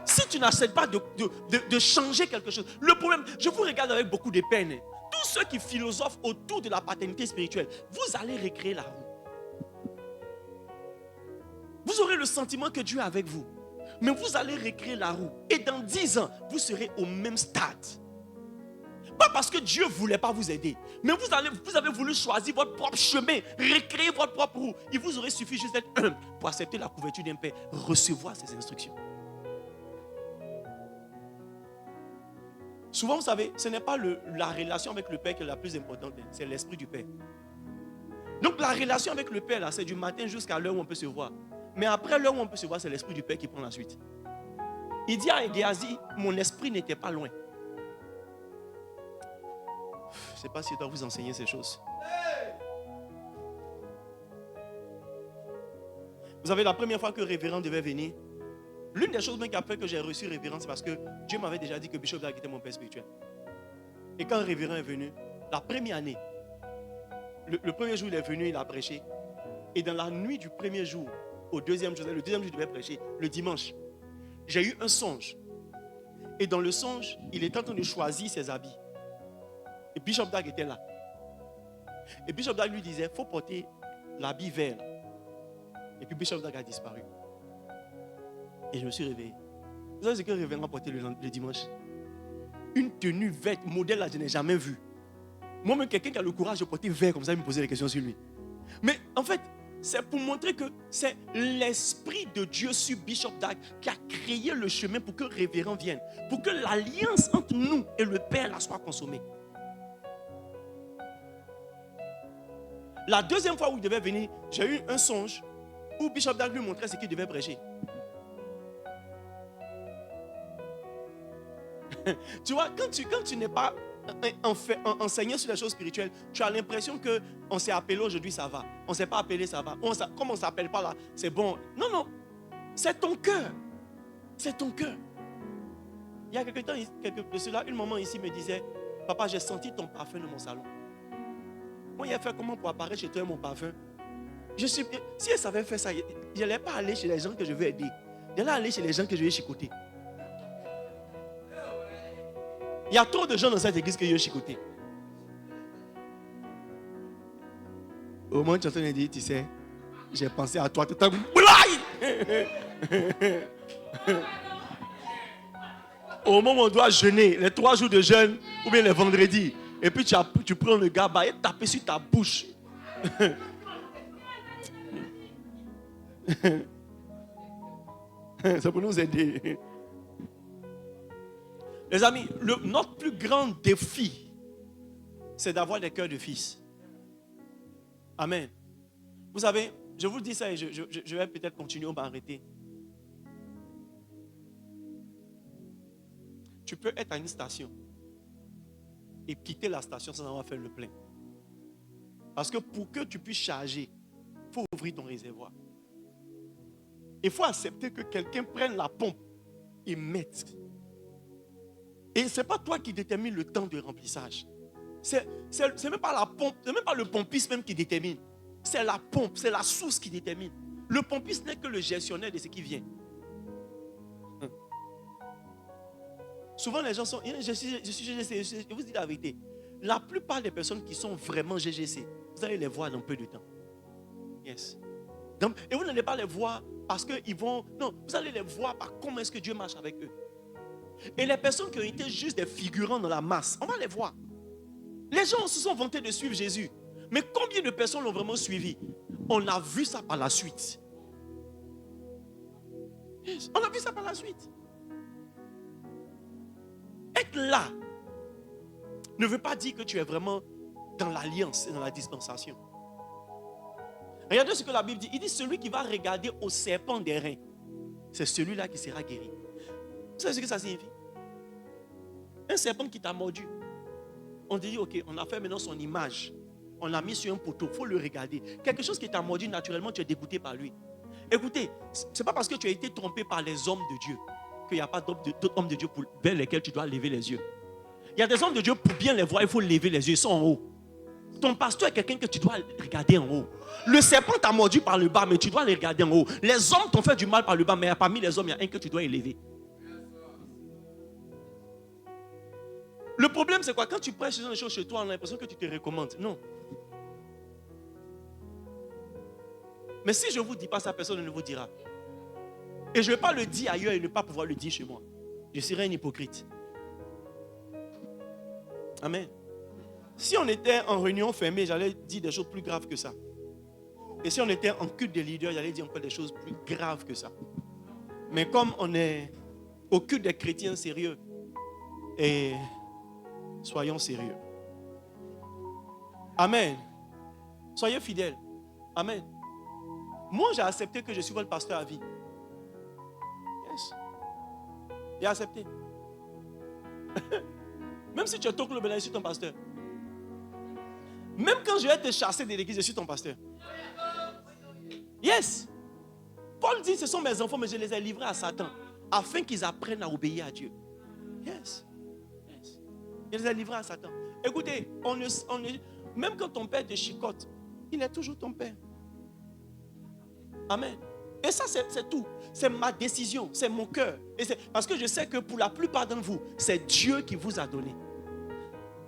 Si tu n'acceptes pas de changer quelque chose, le problème, je vous regarde avec beaucoup de peine. Tous ceux qui philosophent autour de la paternité spirituelle, vous allez recréer la roue. Vous aurez le sentiment que Dieu est avec vous. Mais vous allez recréer la roue. Et dans 10 ans, vous serez au même stade. Pas parce que Dieu ne voulait pas vous aider. Mais vous avez voulu choisir votre propre chemin. Recréer votre propre roue. Il vous aurait suffi juste d'être humble pour accepter la couverture d'un père. Recevoir ses instructions. Souvent, vous savez, ce n'est pas la relation avec le père qui est la plus importante. C'est l'esprit du père. Donc la relation avec le père, là, c'est du matin jusqu'à l'heure où on peut se voir. Mais après l'heure où on peut se voir, c'est l'esprit du père qui prend la suite. Il dit à Géasi, mon esprit n'était pas loin. Je ne sais pas si je dois vous enseigner ces choses. Vous savez, la première fois que Révérend devait venir, l'une des choses même qui a fait que j'ai reçu Révérend, c'est parce que Dieu m'avait déjà dit que Bishop Dag était mon père spirituel. Et quand Révérend est venu, la première année, le premier jour il est venu, il a prêché. Et dans la nuit du premier jour, le deuxième jour il devait prêcher, le dimanche, j'ai eu un songe. Et dans le songe, il était en train de choisir ses habits. Et Bishop Dag était là. Et Bishop Dag lui disait, il faut porter l'habit vert. Et puis Bishop Dag a disparu. Et je me suis réveillé. Vous savez ce que le révérend a porté le dimanche? Une tenue verte, modèle là, je n'ai jamais vu. Moi-même, quelqu'un qui a le courage de porter vert comme ça, il me posait des questions sur lui. Mais en fait, c'est pour montrer que c'est l'esprit de Dieu sur Bishop Dag qui a créé le chemin pour que le révérend vienne. Pour que l'alliance entre nous et le Père là soit consommée. La deuxième fois où il devait venir, j'ai eu un songe où Bishop Dag lui montrait ce qu'il devait prêcher. Tu vois, quand tu n'es pas enseigné sur les choses spirituelles, tu as l'impression qu'on s'est appelé aujourd'hui, ça va. On ne s'est pas appelé, ça va. Comme on ne s'appelle pas là, c'est bon. Non, non. C'est ton cœur. C'est ton cœur. Il y a quelque temps, de cela, une maman ici me disait, papa, j'ai senti ton parfum dans mon salon. Moi, il a fait comment pour apparaître chez toi mon parfum? Si elle savait faire ça, je n'allais pas aller chez les gens que je veux aider. J'allais aller chez les gens que je veux chicoter. Il y a trop de gens dans cette église que je veux chicoter. Au moment où tu es en train de dire, tu sais, j'ai pensé à toi. Au moment où on doit jeûner, les 3 jours de jeûne, ou bien les vendredis, et puis tu prends le gaba et taper sur ta bouche. Ça peut nous aider. Les amis, notre plus grand défi, c'est d'avoir des cœurs de fils. Amen. Vous savez, je vous dis ça et je vais peut-être continuer, on va arrêter. Tu peux être à une station et quitter la station sans avoir fait le plein. Parce que pour que tu puisses charger, il faut ouvrir ton réservoir. Il faut accepter que quelqu'un prenne la pompe et mette. Et ce n'est pas toi qui détermine le temps de remplissage. C'est même pas la pompe, c'est même pas le pompiste même qui détermine. C'est la pompe, c'est la source qui détermine. Le pompiste n'est que le gestionnaire de ce qui vient. Souvent les gens sont, je suis GGC, je vous dis la vérité. La plupart des personnes qui sont vraiment GGC, vous allez les voir dans peu de temps. Yes. Donc, et vous n'allez pas les voir parce qu'ils vont, non, vous allez les voir par comment est-ce que Dieu marche avec eux. Et les personnes qui ont été juste des figurants dans la masse, on va les voir. Les gens se sont vantés de suivre Jésus. Mais combien de personnes l'ont vraiment suivi? On a vu ça par la suite. Yes, on a vu ça par la suite. Être là ne veut pas dire que tu es vraiment dans l'alliance et dans la dispensation. Regardez ce que la Bible dit. Il dit celui qui va regarder au serpent des reins, c'est celui-là qui sera guéri. Vous savez ce que ça signifie? Un serpent qui t'a mordu. On dit, ok, on a fait maintenant son image. On l'a mis sur un poteau, il faut le regarder. Quelque chose qui t'a mordu naturellement, tu es dégoûté par lui. Écoutez, ce n'est pas parce que tu as été trompé par les hommes de Dieu qu'il n'y a pas d'autres hommes de Dieu vers lesquels tu dois lever les yeux. Il y a des hommes de Dieu, pour bien les voir, il faut lever les yeux, ils sont en haut. Ton pasteur est quelqu'un que tu dois regarder en haut. Le serpent t'a mordu par le bas, mais tu dois le regarder en haut. Les hommes t'ont fait du mal par le bas, mais parmi les hommes, il y a un que tu dois élever. Le problème, c'est quoi? Quand tu prêches des choses chez toi, on a l'impression que tu te recommandes. Non. Mais si je ne vous dis pas ça, personne ne vous dira. Et je ne vais pas le dire ailleurs et ne pas pouvoir le dire chez moi. Je serais un hypocrite. Amen. Si on était en réunion fermée, j'allais dire des choses plus graves que ça. Et si on était en culte des leaders, j'allais dire encore des choses plus graves que ça. Mais comme on est au culte des chrétiens sérieux, et soyons sérieux. Amen. Soyez fidèles. Amen. Moi, j'ai accepté que je suis votre pasteur à vie. Yes. J'ai accepté. Même si tu es ton club, je suis ton pasteur. Même quand je vais te chasser de l'église, je suis ton pasteur. Yes. Paul dit, ce sont mes enfants, mais je les ai livrés à Satan, afin qu'ils apprennent à obéir à Dieu. Yes. Yes. Je les ai livrés à Satan. Écoutez, même quand ton père te chicote, il est toujours ton père. Amen. Et ça, c'est tout. C'est ma décision, c'est mon cœur. Parce que je sais que pour la plupart d'entre vous, c'est Dieu qui vous a donné.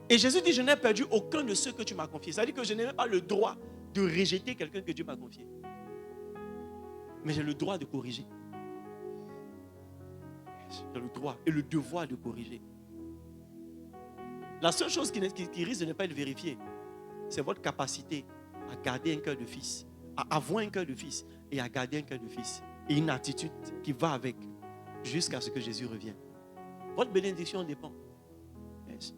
Et Jésus dit, je n'ai perdu aucun de ceux que tu m'as confiés. C'est-à-dire que je n'ai même pas le droit de rejeter quelqu'un que Dieu m'a confié. Mais j'ai le droit de corriger. J'ai le droit et le devoir de corriger. La seule chose qui risque de ne pas être vérifiée, c'est votre capacité à garder un cœur de fils, à avoir un cœur de fils et à garder un cœur de fils. Et une attitude qui va avec jusqu'à ce que Jésus revienne. Votre bénédiction dépend. Yes.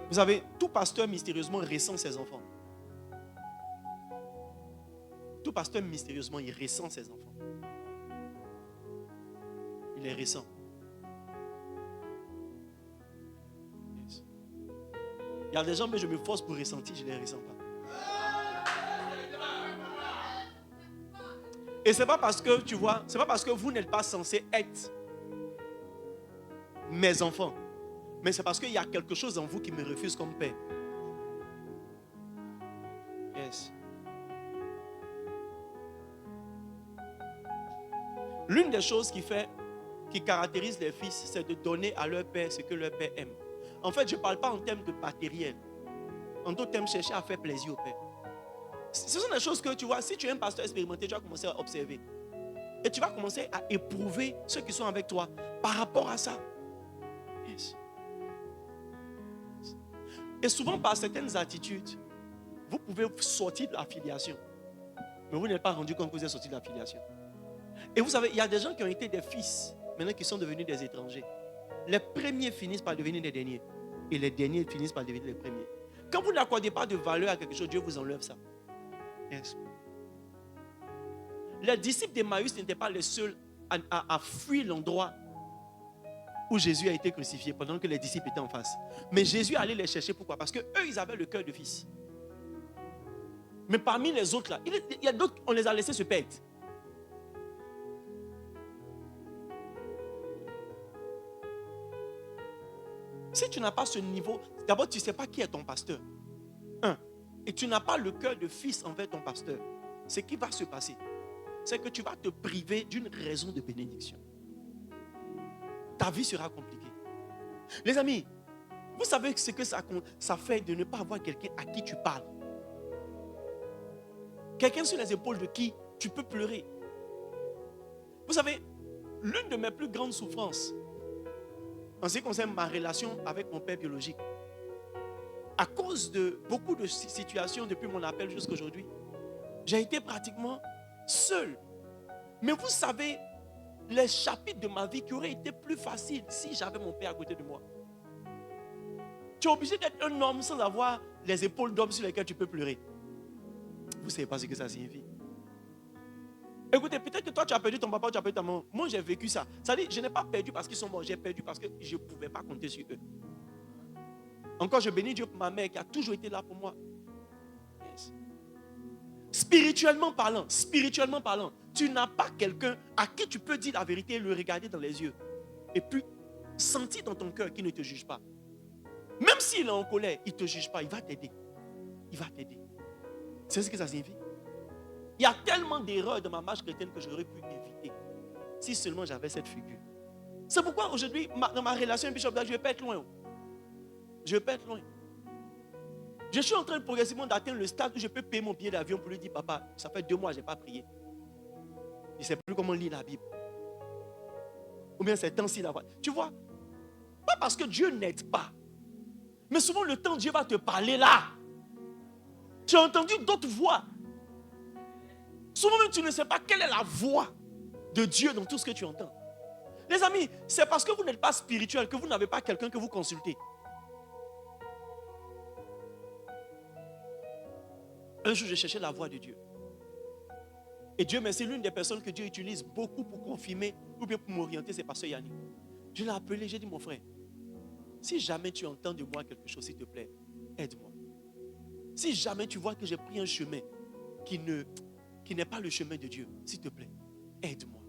Vous savez, tout pasteur mystérieusement ressent ses enfants. Tout pasteur mystérieusement, il ressent ses enfants. Il les ressent. Yes. Il y a des gens, mais je me force pour ressentir, je ne les ressens pas. Et ce n'est pas parce que, tu vois, c'est pas parce que vous n'êtes pas censé être mes enfants, mais c'est parce qu'il y a quelque chose en vous qui me refuse comme père. Yes. L'une des choses qui caractérise les fils, c'est de donner à leur père ce que leur père aime. En fait, je ne parle pas en termes de matériel. En d'autres termes, chercher à faire plaisir au père. Ce sont des choses que tu vois, si tu es un pasteur expérimenté, tu vas commencer à observer. Et tu vas commencer à éprouver ceux qui sont avec toi par rapport à ça. Yes. Et souvent, par certaines attitudes, vous pouvez sortir de l'affiliation. Mais vous n'êtes pas rendu compte que vous êtes sorti de l'affiliation. Et vous savez, il y a des gens qui ont été des fils, maintenant qui sont devenus des étrangers. Les premiers finissent par devenir les derniers. Et les derniers finissent par devenir les premiers. Quand vous n'accordez pas de valeur à quelque chose, Dieu vous enlève ça. Yes. Les disciples d'Emmaüs n'étaient pas les seuls à fuir l'endroit où Jésus a été crucifié pendant que les disciples étaient en face. Mais Jésus allait les chercher. Pourquoi? Parce qu'eux, ils avaient le cœur de fils. Mais parmi les autres, là, il y a d'autres, on les a laissés se perdre. Si tu n'as pas ce niveau, d'abord, tu ne sais pas qui est ton pasteur. Et tu n'as pas le cœur de fils envers ton pasteur. Ce qui va se passer, c'est que tu vas te priver d'une raison de bénédiction. Ta vie sera compliquée. Les amis, vous savez ce que ça fait de ne pas avoir quelqu'un à qui tu parles. Quelqu'un sur les épaules de qui tu peux pleurer. Vous savez, l'une de mes plus grandes souffrances, en ce qui concerne ma relation avec mon père biologique, à cause de beaucoup de situations depuis mon appel jusqu'à aujourd'hui, j'ai été pratiquement seul. Mais vous savez, les chapitres de ma vie qui auraient été plus faciles si j'avais mon père à côté de moi. Tu es obligé d'être un homme sans avoir les épaules d'homme sur lesquelles tu peux pleurer. Vous ne savez pas ce que ça signifie. Écoutez, peut-être que toi tu as perdu ton papa, tu as perdu ta maman. Moi j'ai vécu ça. Ça dit, je n'ai pas perdu parce qu'ils sont morts, j'ai perdu parce que je ne pouvais pas compter sur eux. Encore, je bénis Dieu pour ma mère qui a toujours été là pour moi. Yes. Spirituellement parlant, tu n'as pas quelqu'un à qui tu peux dire la vérité et le regarder dans les yeux. Et puis, sentir dans ton cœur qu'il ne te juge pas. Même s'il est en colère, il ne te juge pas, il va t'aider. Il va t'aider. C'est ce que ça signifie. Il y a tellement d'erreurs dans ma marche chrétienne que j'aurais pu éviter si seulement j'avais cette figure. C'est pourquoi aujourd'hui, dans ma relation avec Bishop Dag, je ne vais pas être loin. Je ne vais pas être loin. Je suis en train de progressivement d'atteindre le stade où je peux payer mon billet d'avion pour lui dire, papa, ça fait 2 mois que je n'ai pas prié. Je ne sais plus comment lire la Bible. Ou bien c'est temps-ci d'avoir. Tu vois, pas parce que Dieu n'aide pas. Mais souvent le temps, Dieu va te parler là. Tu as entendu d'autres voix. Souvent même tu ne sais pas quelle est la voix de Dieu dans tout ce que tu entends. Les amis, c'est parce que vous n'êtes pas spirituel que vous n'avez pas quelqu'un que vous consultez. Un jour, j'ai cherché la voix de Dieu. Et Dieu merci, l'une des personnes que Dieu utilise beaucoup pour confirmer ou bien pour m'orienter, c'est Pasteur Yannick. Je l'ai appelé, j'ai dit, mon frère, si jamais tu entends de moi quelque chose, s'il te plaît, aide-moi. Si jamais tu vois que j'ai pris un chemin qui n'est pas le chemin de Dieu, s'il te plaît, aide-moi.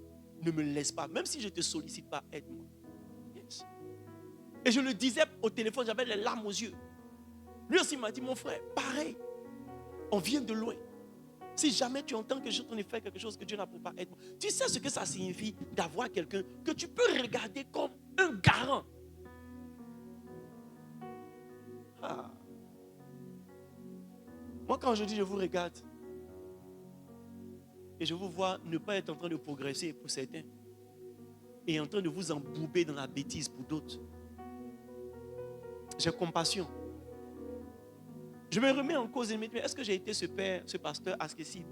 Ne me laisse pas, même si je ne te sollicite pas, aide-moi. Yes. Et je le disais au téléphone, j'avais les larmes aux yeux. Lui aussi m'a dit, mon frère, pareil, on vient de loin. Si jamais tu entends que je t'en ai fait quelque chose que Dieu n'a pour pas, aide-moi. Tu sais ce que ça signifie d'avoir quelqu'un que tu peux regarder comme un garant. Ah. Moi, quand je dis je vous regarde et je vous vois ne pas être en train de progresser pour certains et en train de vous embouber dans la bêtise pour d'autres, j'ai compassion. Je me remets en cause et me dis, est-ce que j'ai été ce père, ce pasteur accessible?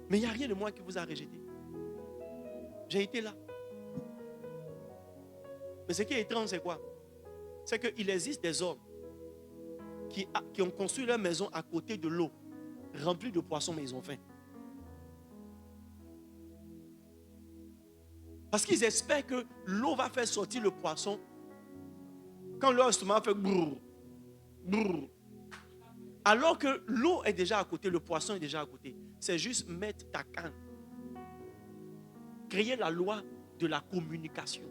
Mais il n'y a rien de moi qui vous a rejeté. J'ai été là. Mais ce qui est étrange, c'est quoi? C'est qu'il existe des hommes qui ont construit leur maison à côté de l'eau, remplie de poissons, mais ils ont faim. Parce qu'ils espèrent que l'eau va faire sortir le poisson quand leur estomac fait brrr, brrr. Alors que l'eau est déjà à côté, le poisson est déjà à côté. C'est juste mettre ta canne. Créer la loi de la communication.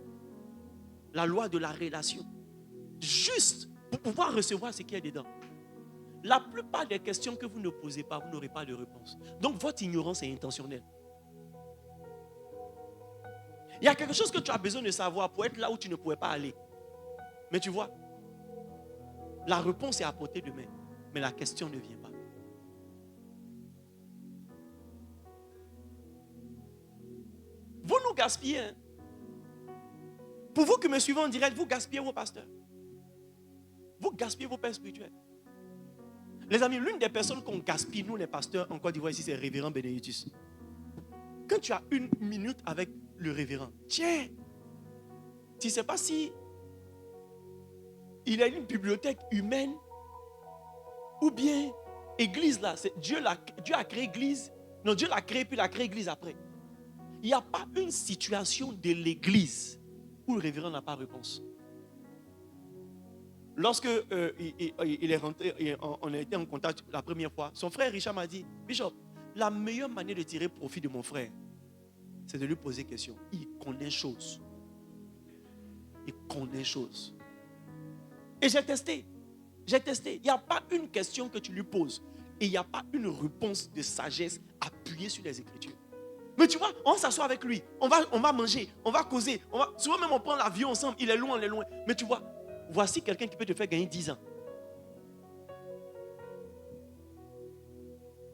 La loi de la relation. Juste pour pouvoir recevoir ce qu'il y a dedans. La plupart des questions que vous ne posez pas, vous n'aurez pas de réponse. Donc votre ignorance est intentionnelle. Il y a quelque chose que tu as besoin de savoir pour être là où tu ne pouvais pas aller. Mais tu vois, la réponse est à portée de main. Mais la question ne vient pas. Vous nous gaspillez. Hein? Pour vous qui me suivez en direct, vous gaspillez vos pasteurs. Vous gaspillez vos pères spirituels. Les amis, l'une des personnes qu'on gaspille, nous les pasteurs en Côte d'Ivoire ici, c'est le révérend Bénédictus. Quand tu as 1 minute avec le révérend, tiens, tu ne sais pas si il a une bibliothèque humaine ou bien église là. Dieu a créé église. Non, Dieu l'a créé puis il a créé église après. Il n'y a pas une situation de l'église où le révérend n'a pas de réponse. Lorsque il est rentré, on a été en contact la première fois, son frère Richard m'a dit, Bishop, la meilleure manière de tirer profit de mon frère, c'est de lui poser question. Il connaît chose. Il connaît chose. Et j'ai testé. Il n'y a pas une question que tu lui poses et il n'y a pas une réponse de sagesse appuyée sur les Écritures. Mais tu vois, on s'assoit avec lui, on va manger, on va causer, souvent même on prend l'avion ensemble, il est loin. Mais tu vois, voici quelqu'un qui peut te faire gagner 10 ans.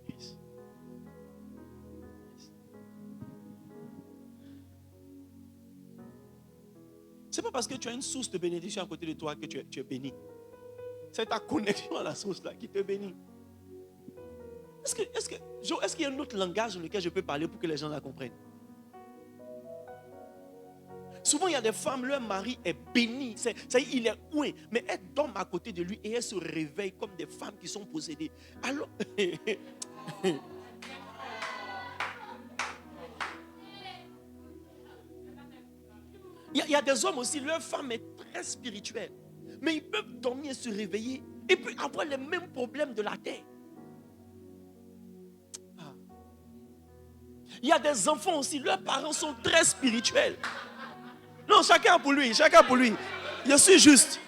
Yes. C'est pas parce que tu as une source de bénédiction à côté de toi que tu es béni. C'est ta connexion à la source là qui te bénit. Est-ce qu'il y a un autre langage dans lequel je peux parler pour que les gens la comprennent? Souvent, il y a des femmes, leur mari est béni. Il est ouin, mais elles dorment à côté de lui et elles se réveillent comme des femmes qui sont possédées. Alors, il y a des hommes aussi, leur femme est très spirituelle. Mais ils peuvent dormir et se réveiller et puis avoir les mêmes problèmes de la terre. Il y a des enfants aussi, leurs parents sont très spirituels. Non, chacun pour lui. Je suis juste.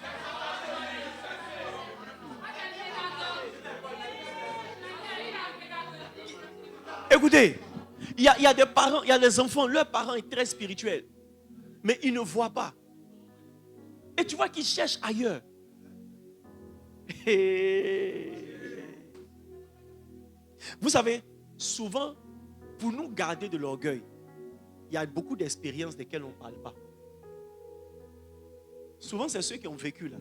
Écoutez, il y a des parents, il y a des enfants, leurs parents sont très spirituels. Mais ils ne voient pas. Et tu vois qu'ils cherchent ailleurs. Et... Vous savez, souvent, pour nous garder de l'orgueil, il y a beaucoup d'expériences desquelles on ne parle pas. Souvent, c'est ceux qui ont vécu là,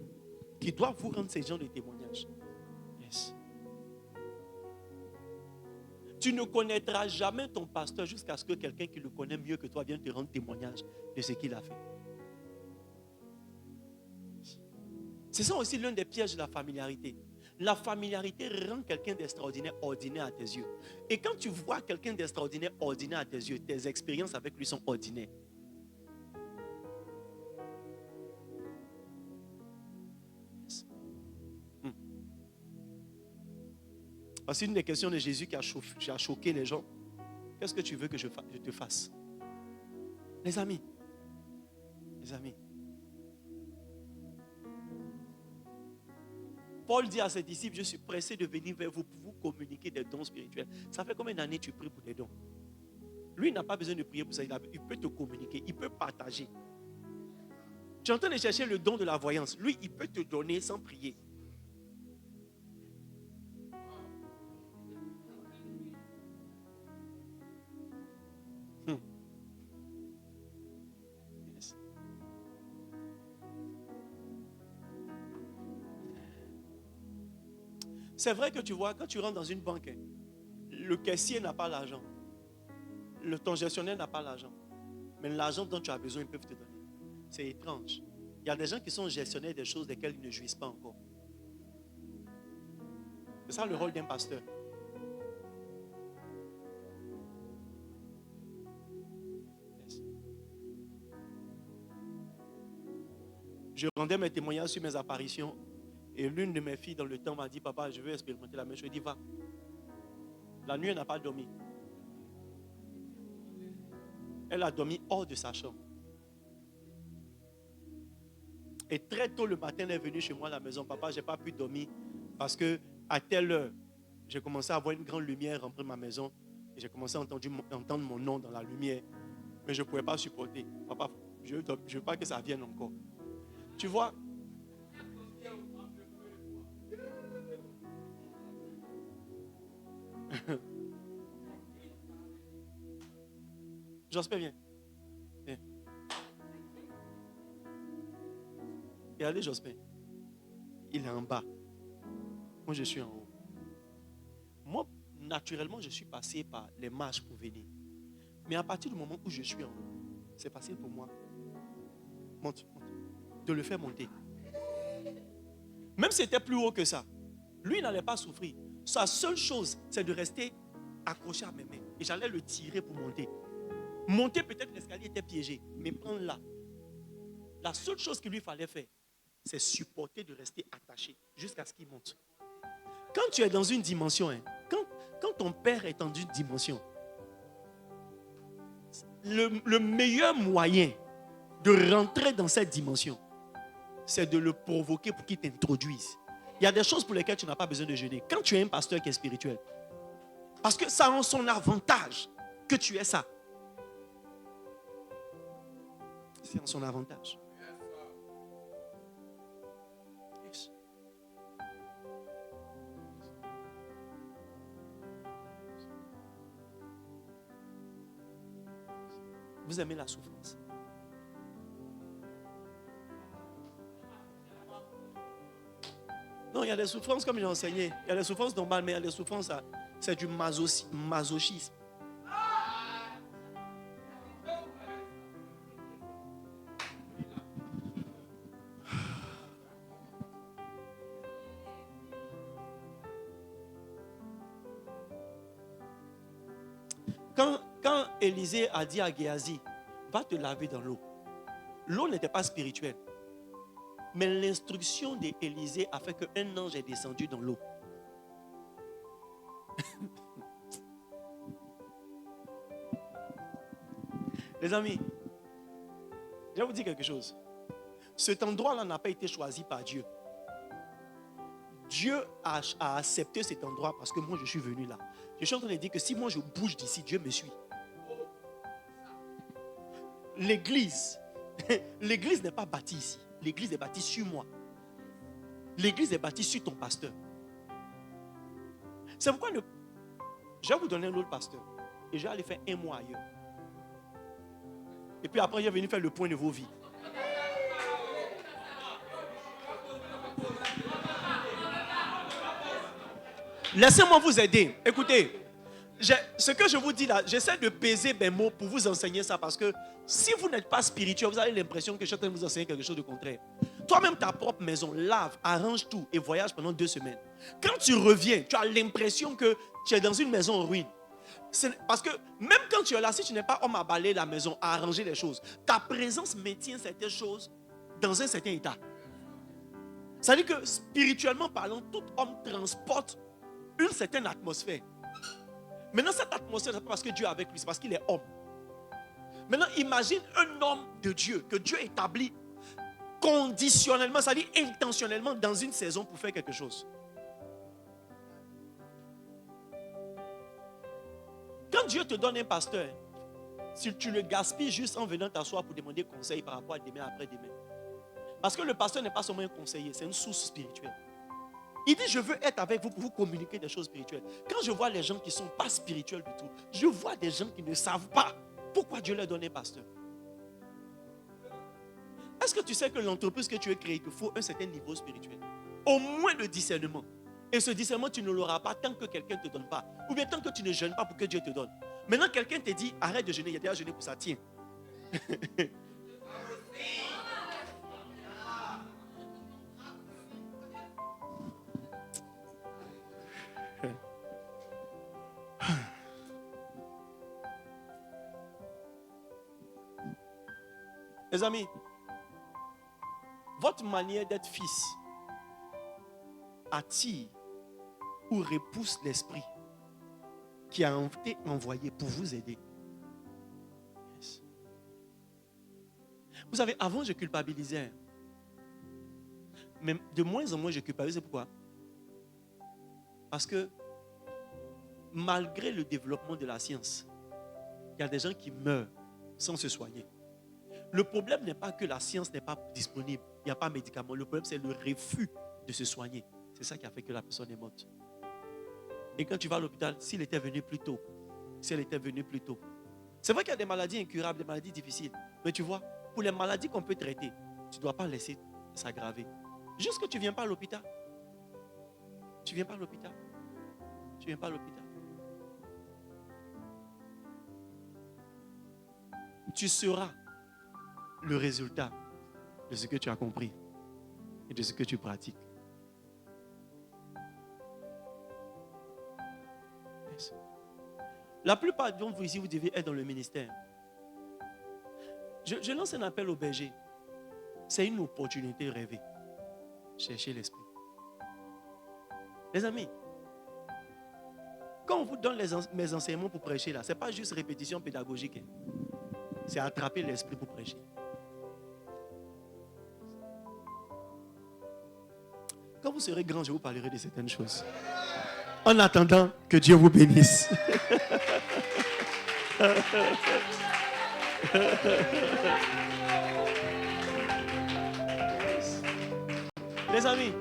qui doivent vous rendre ces genres de témoignages. Yes. Tu ne connaîtras jamais ton pasteur jusqu'à ce que quelqu'un qui le connaît mieux que toi vienne te rendre témoignage de ce qu'il a fait. C'est ça aussi l'un des pièges de la familiarité. La familiarité rend quelqu'un d'extraordinaire ordinaire à tes yeux. Et quand tu vois quelqu'un d'extraordinaire ordinaire à tes yeux, tes expériences avec lui sont ordinaires. Voici une des questions de Jésus qui a choqué les gens. Qu'est-ce que tu veux que je te fasse? Les amis. Paul dit à ses disciples, je suis pressé de venir vers vous pour vous communiquer des dons spirituels. Ça fait combien d'années tu pries pour des dons? Lui, il n'a pas besoin de prier pour ça. Il peut te communiquer, il peut partager. Tu es en train de chercher le don de la voyance. Lui, il peut te donner sans prier. Yes. C'est vrai que tu vois, quand tu rentres dans une banque, le caissier n'a pas l'argent. Ton gestionnaire n'a pas l'argent. Mais l'argent dont tu as besoin, ils peuvent te donner. C'est étrange. Il y a des gens qui sont gestionnaires des choses desquelles ils ne jouissent pas encore. C'est ça le rôle d'un pasteur. Yes. Je rendais mes témoignages sur mes apparitions. Et l'une de mes filles dans le temps m'a dit, papa, je veux expérimenter la même chose. Je lui ai dit, va. La nuit, elle n'a pas dormi. Elle a dormi hors de sa chambre. Et très tôt le matin, elle est venue chez moi à la maison. Papa, je n'ai pas pu dormir parce que à telle heure, j'ai commencé à voir une grande lumière remplir ma maison. Et j'ai commencé à entendre mon nom dans la lumière. Mais je ne pouvais pas supporter. Papa, je ne veux pas que ça vienne encore. Tu vois? J'espère bien. Viens. Regardez Jospin. Il est en bas. Moi, je suis en haut. Moi, naturellement, je suis passé par les marches pour venir. Mais à partir du moment où je suis en haut, c'est facile pour moi. Monte. De le faire monter. Même si c'était plus haut que ça, lui, il n'allait pas souffrir. Sa seule chose, c'est de rester accroché à mes mains. Et j'allais le tirer pour monter. Monter, peut-être l'escalier était piégé, mais prendre là. La seule chose qu'il lui fallait faire, c'est supporter de rester attaché jusqu'à ce qu'il monte. Quand tu es dans une dimension, quand ton père est dans une dimension, le meilleur moyen de rentrer dans cette dimension, c'est de le provoquer pour qu'il t'introduise. Il y a des choses pour lesquelles tu n'as pas besoin de jeûner. Quand tu es un pasteur qui est spirituel, parce que ça a son avantage que tu es ça. C'est en son avantage. Yes. Vous aimez la souffrance? Non, il y a des souffrances comme j'ai enseigné. Il y a des souffrances normales, mais il y a des souffrances, c'est du masochisme. Quand Élisée a dit à Géasi, va te laver dans l'eau, l'eau n'était pas spirituelle. Mais l'instruction d'Élisée a fait qu'un ange est descendu dans l'eau. Les amis, je vais vous dire quelque chose. Cet endroit-là n'a pas été choisi par Dieu. Dieu a accepté cet endroit parce que moi je suis venu là. Je suis en train de dire que si moi je bouge d'ici, Dieu me suit. L'église, l'église n'est pas bâtie ici. L'église est bâtie sur moi. L'église est bâtie sur ton pasteur. C'est pourquoi je vais vous donner un autre pasteur. Et je vais aller faire 1 mois ailleurs. Et puis après, je vais venir faire le point de vos vies. Laissez-moi vous aider. Écoutez, ce que je vous dis là, j'essaie de peser mes mots pour vous enseigner ça. Parce que si vous n'êtes pas spirituel, vous avez l'impression que je suis en train de vous enseigner quelque chose de contraire. Toi-même, ta propre maison, lave, arrange tout et voyage pendant 2 semaines. Quand tu reviens, tu as l'impression que tu es dans une maison en ruine. Parce que même quand tu es là, si tu n'es pas homme à balayer la maison, à arranger les choses, ta présence maintient certaines choses dans un certain état. Ça veut dire que spirituellement parlant, tout homme transporte une certaine atmosphère. Maintenant, cette atmosphère, ce n'est pas parce que Dieu est avec lui, c'est parce qu'il est homme. Maintenant, imagine un homme de Dieu, que Dieu établit conditionnellement, c'est-à-dire intentionnellement dans une saison pour faire quelque chose. Quand Dieu te donne un pasteur, si tu le gaspilles juste en venant t'asseoir pour demander conseil par rapport à demain, après-demain. Parce que le pasteur n'est pas seulement un conseiller, c'est une source spirituelle. Il dit, je veux être avec vous pour vous communiquer des choses spirituelles. Quand je vois les gens qui ne sont pas spirituels du tout, je vois des gens qui ne savent pas pourquoi Dieu leur donne un pasteur. Est-ce que tu sais que l'entreprise que tu veux créer, il te faut un certain niveau spirituel? Au moins de discernement. Et ce discernement, tu ne l'auras pas tant que quelqu'un ne te donne pas. Ou bien tant que tu ne jeûnes pas pour que Dieu te donne. Maintenant, quelqu'un te dit, arrête de jeûner, il y a déjà jeûné pour ça, tiens. Les amis, votre manière d'être fils attire ou repousse l'esprit qui a été envoyé pour vous aider. Yes. Vous savez, avant je culpabilisais. Mais de moins en moins je culpabilise. Pourquoi? Parce que malgré le développement de la science, il y a des gens qui meurent sans se soigner. Le problème n'est pas que la science n'est pas disponible, il n'y a pas de médicaments. Le problème, c'est le refus de se soigner. C'est ça qui a fait que la personne est morte. Et quand tu vas à l'hôpital, s'il était venu plus tôt, c'est vrai qu'il y a des maladies incurables, des maladies difficiles. Mais tu vois, pour les maladies qu'on peut traiter, tu ne dois pas laisser s'aggraver. Juste que tu ne viens pas à l'hôpital. Tu ne viens pas à l'hôpital. Tu seras le résultat de ce que tu as compris et de ce que tu pratiques. Yes. La plupart d'entre vous ici, vous devez être dans le ministère. Je lance un appel au berger. C'est une opportunité rêvée. Cherchez l'esprit. Les amis, quand on vous donne mes enseignements pour prêcher, là, ce n'est pas juste répétition pédagogique. C'est attraper l'esprit pour prêcher. Quand vous serez grand, je vous parlerai de certaines choses. En attendant, que Dieu vous bénisse. Les amis,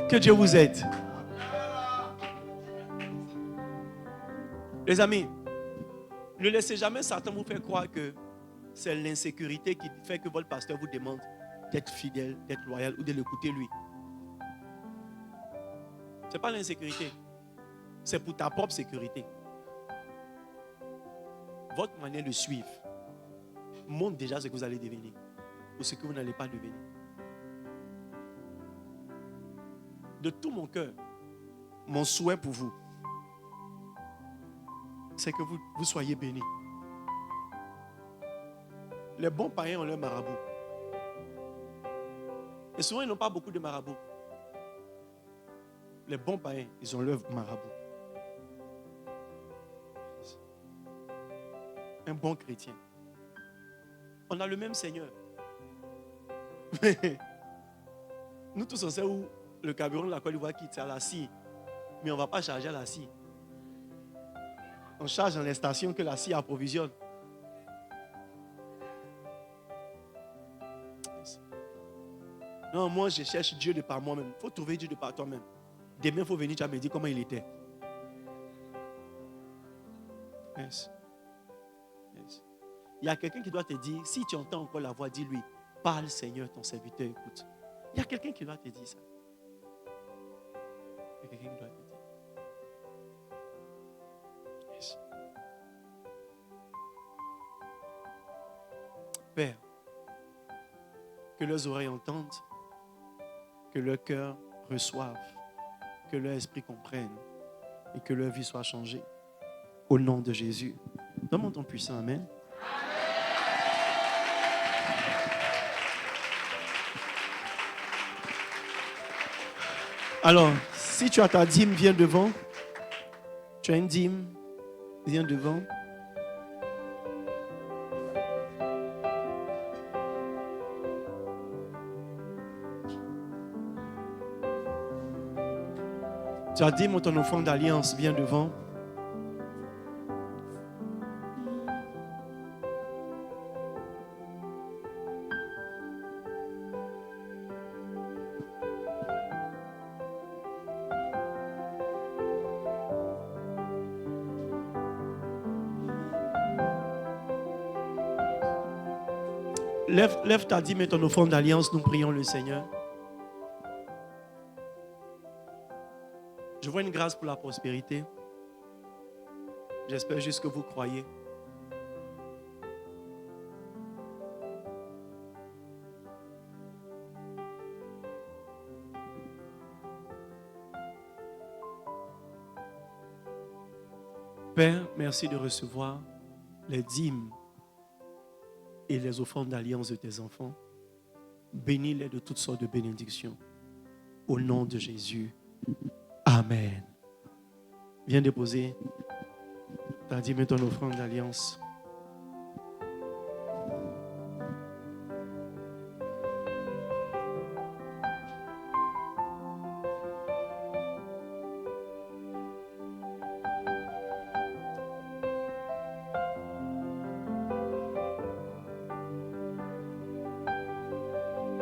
que Dieu vous aide. Les amis, ne laissez jamais Satan vous faire croire que c'est l'insécurité qui fait que votre pasteur vous demande d'être fidèle, d'être loyal ou de l'écouter lui. Ce n'est pas l'insécurité. C'est pour ta propre sécurité. Votre manière de suivre montre déjà ce que vous allez devenir ou ce que vous n'allez pas devenir. De tout mon cœur, mon souhait pour vous, c'est que vous soyez bénis. Les bons païens ont leur marabout. Et souvent, ils n'ont pas beaucoup de marabouts. Les bons païens, ils ont leur marabout. Un bon chrétien. On a le même Seigneur. Nous tous, on sait où le carburant de la Côte d'Ivoire quitte, c'est à la scie. Mais on ne va pas charger à la scie. On charge dans les stations que la scie approvisionne. Non, moi, je cherche Dieu de par moi-même. Il faut trouver Dieu de par toi-même. Demain, il faut venir, tu vas me dire comment il était. Yes. Yes. Il y a quelqu'un qui doit te dire, si tu entends encore la voix, dis-lui, parle Seigneur, ton serviteur écoute. Il y a quelqu'un qui doit te dire ça. Il y a quelqu'un qui doit te dire. Yes. Père, que leurs oreilles entendent, que leur cœur reçoive, que leur esprit comprenne et que leur vie soit changée. Au nom de Jésus. Donne-moi ton puissant Amen. Alors, si tu as ta dîme, viens devant. Tu as une dîme, viens devant. Tu as dîme ou ton offrande d'alliance, viens devant. Lève ta dîme et ton offrande d'alliance, nous prions le Seigneur. Je vois une grâce pour la prospérité. J'espère juste que vous croyez. Père, merci de recevoir les dîmes et les offrandes d'alliance de tes enfants. Bénis-les de toutes sortes de bénédictions. Au nom de Jésus. Amen. Viens déposer ta dîme et ton offrande d'alliance.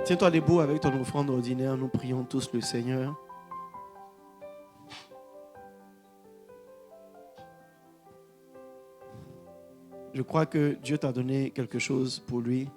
Tiens-toi debout avec ton offrande ordinaire. Nous prions tous le Seigneur. Je crois que Dieu t'a donné quelque chose pour lui.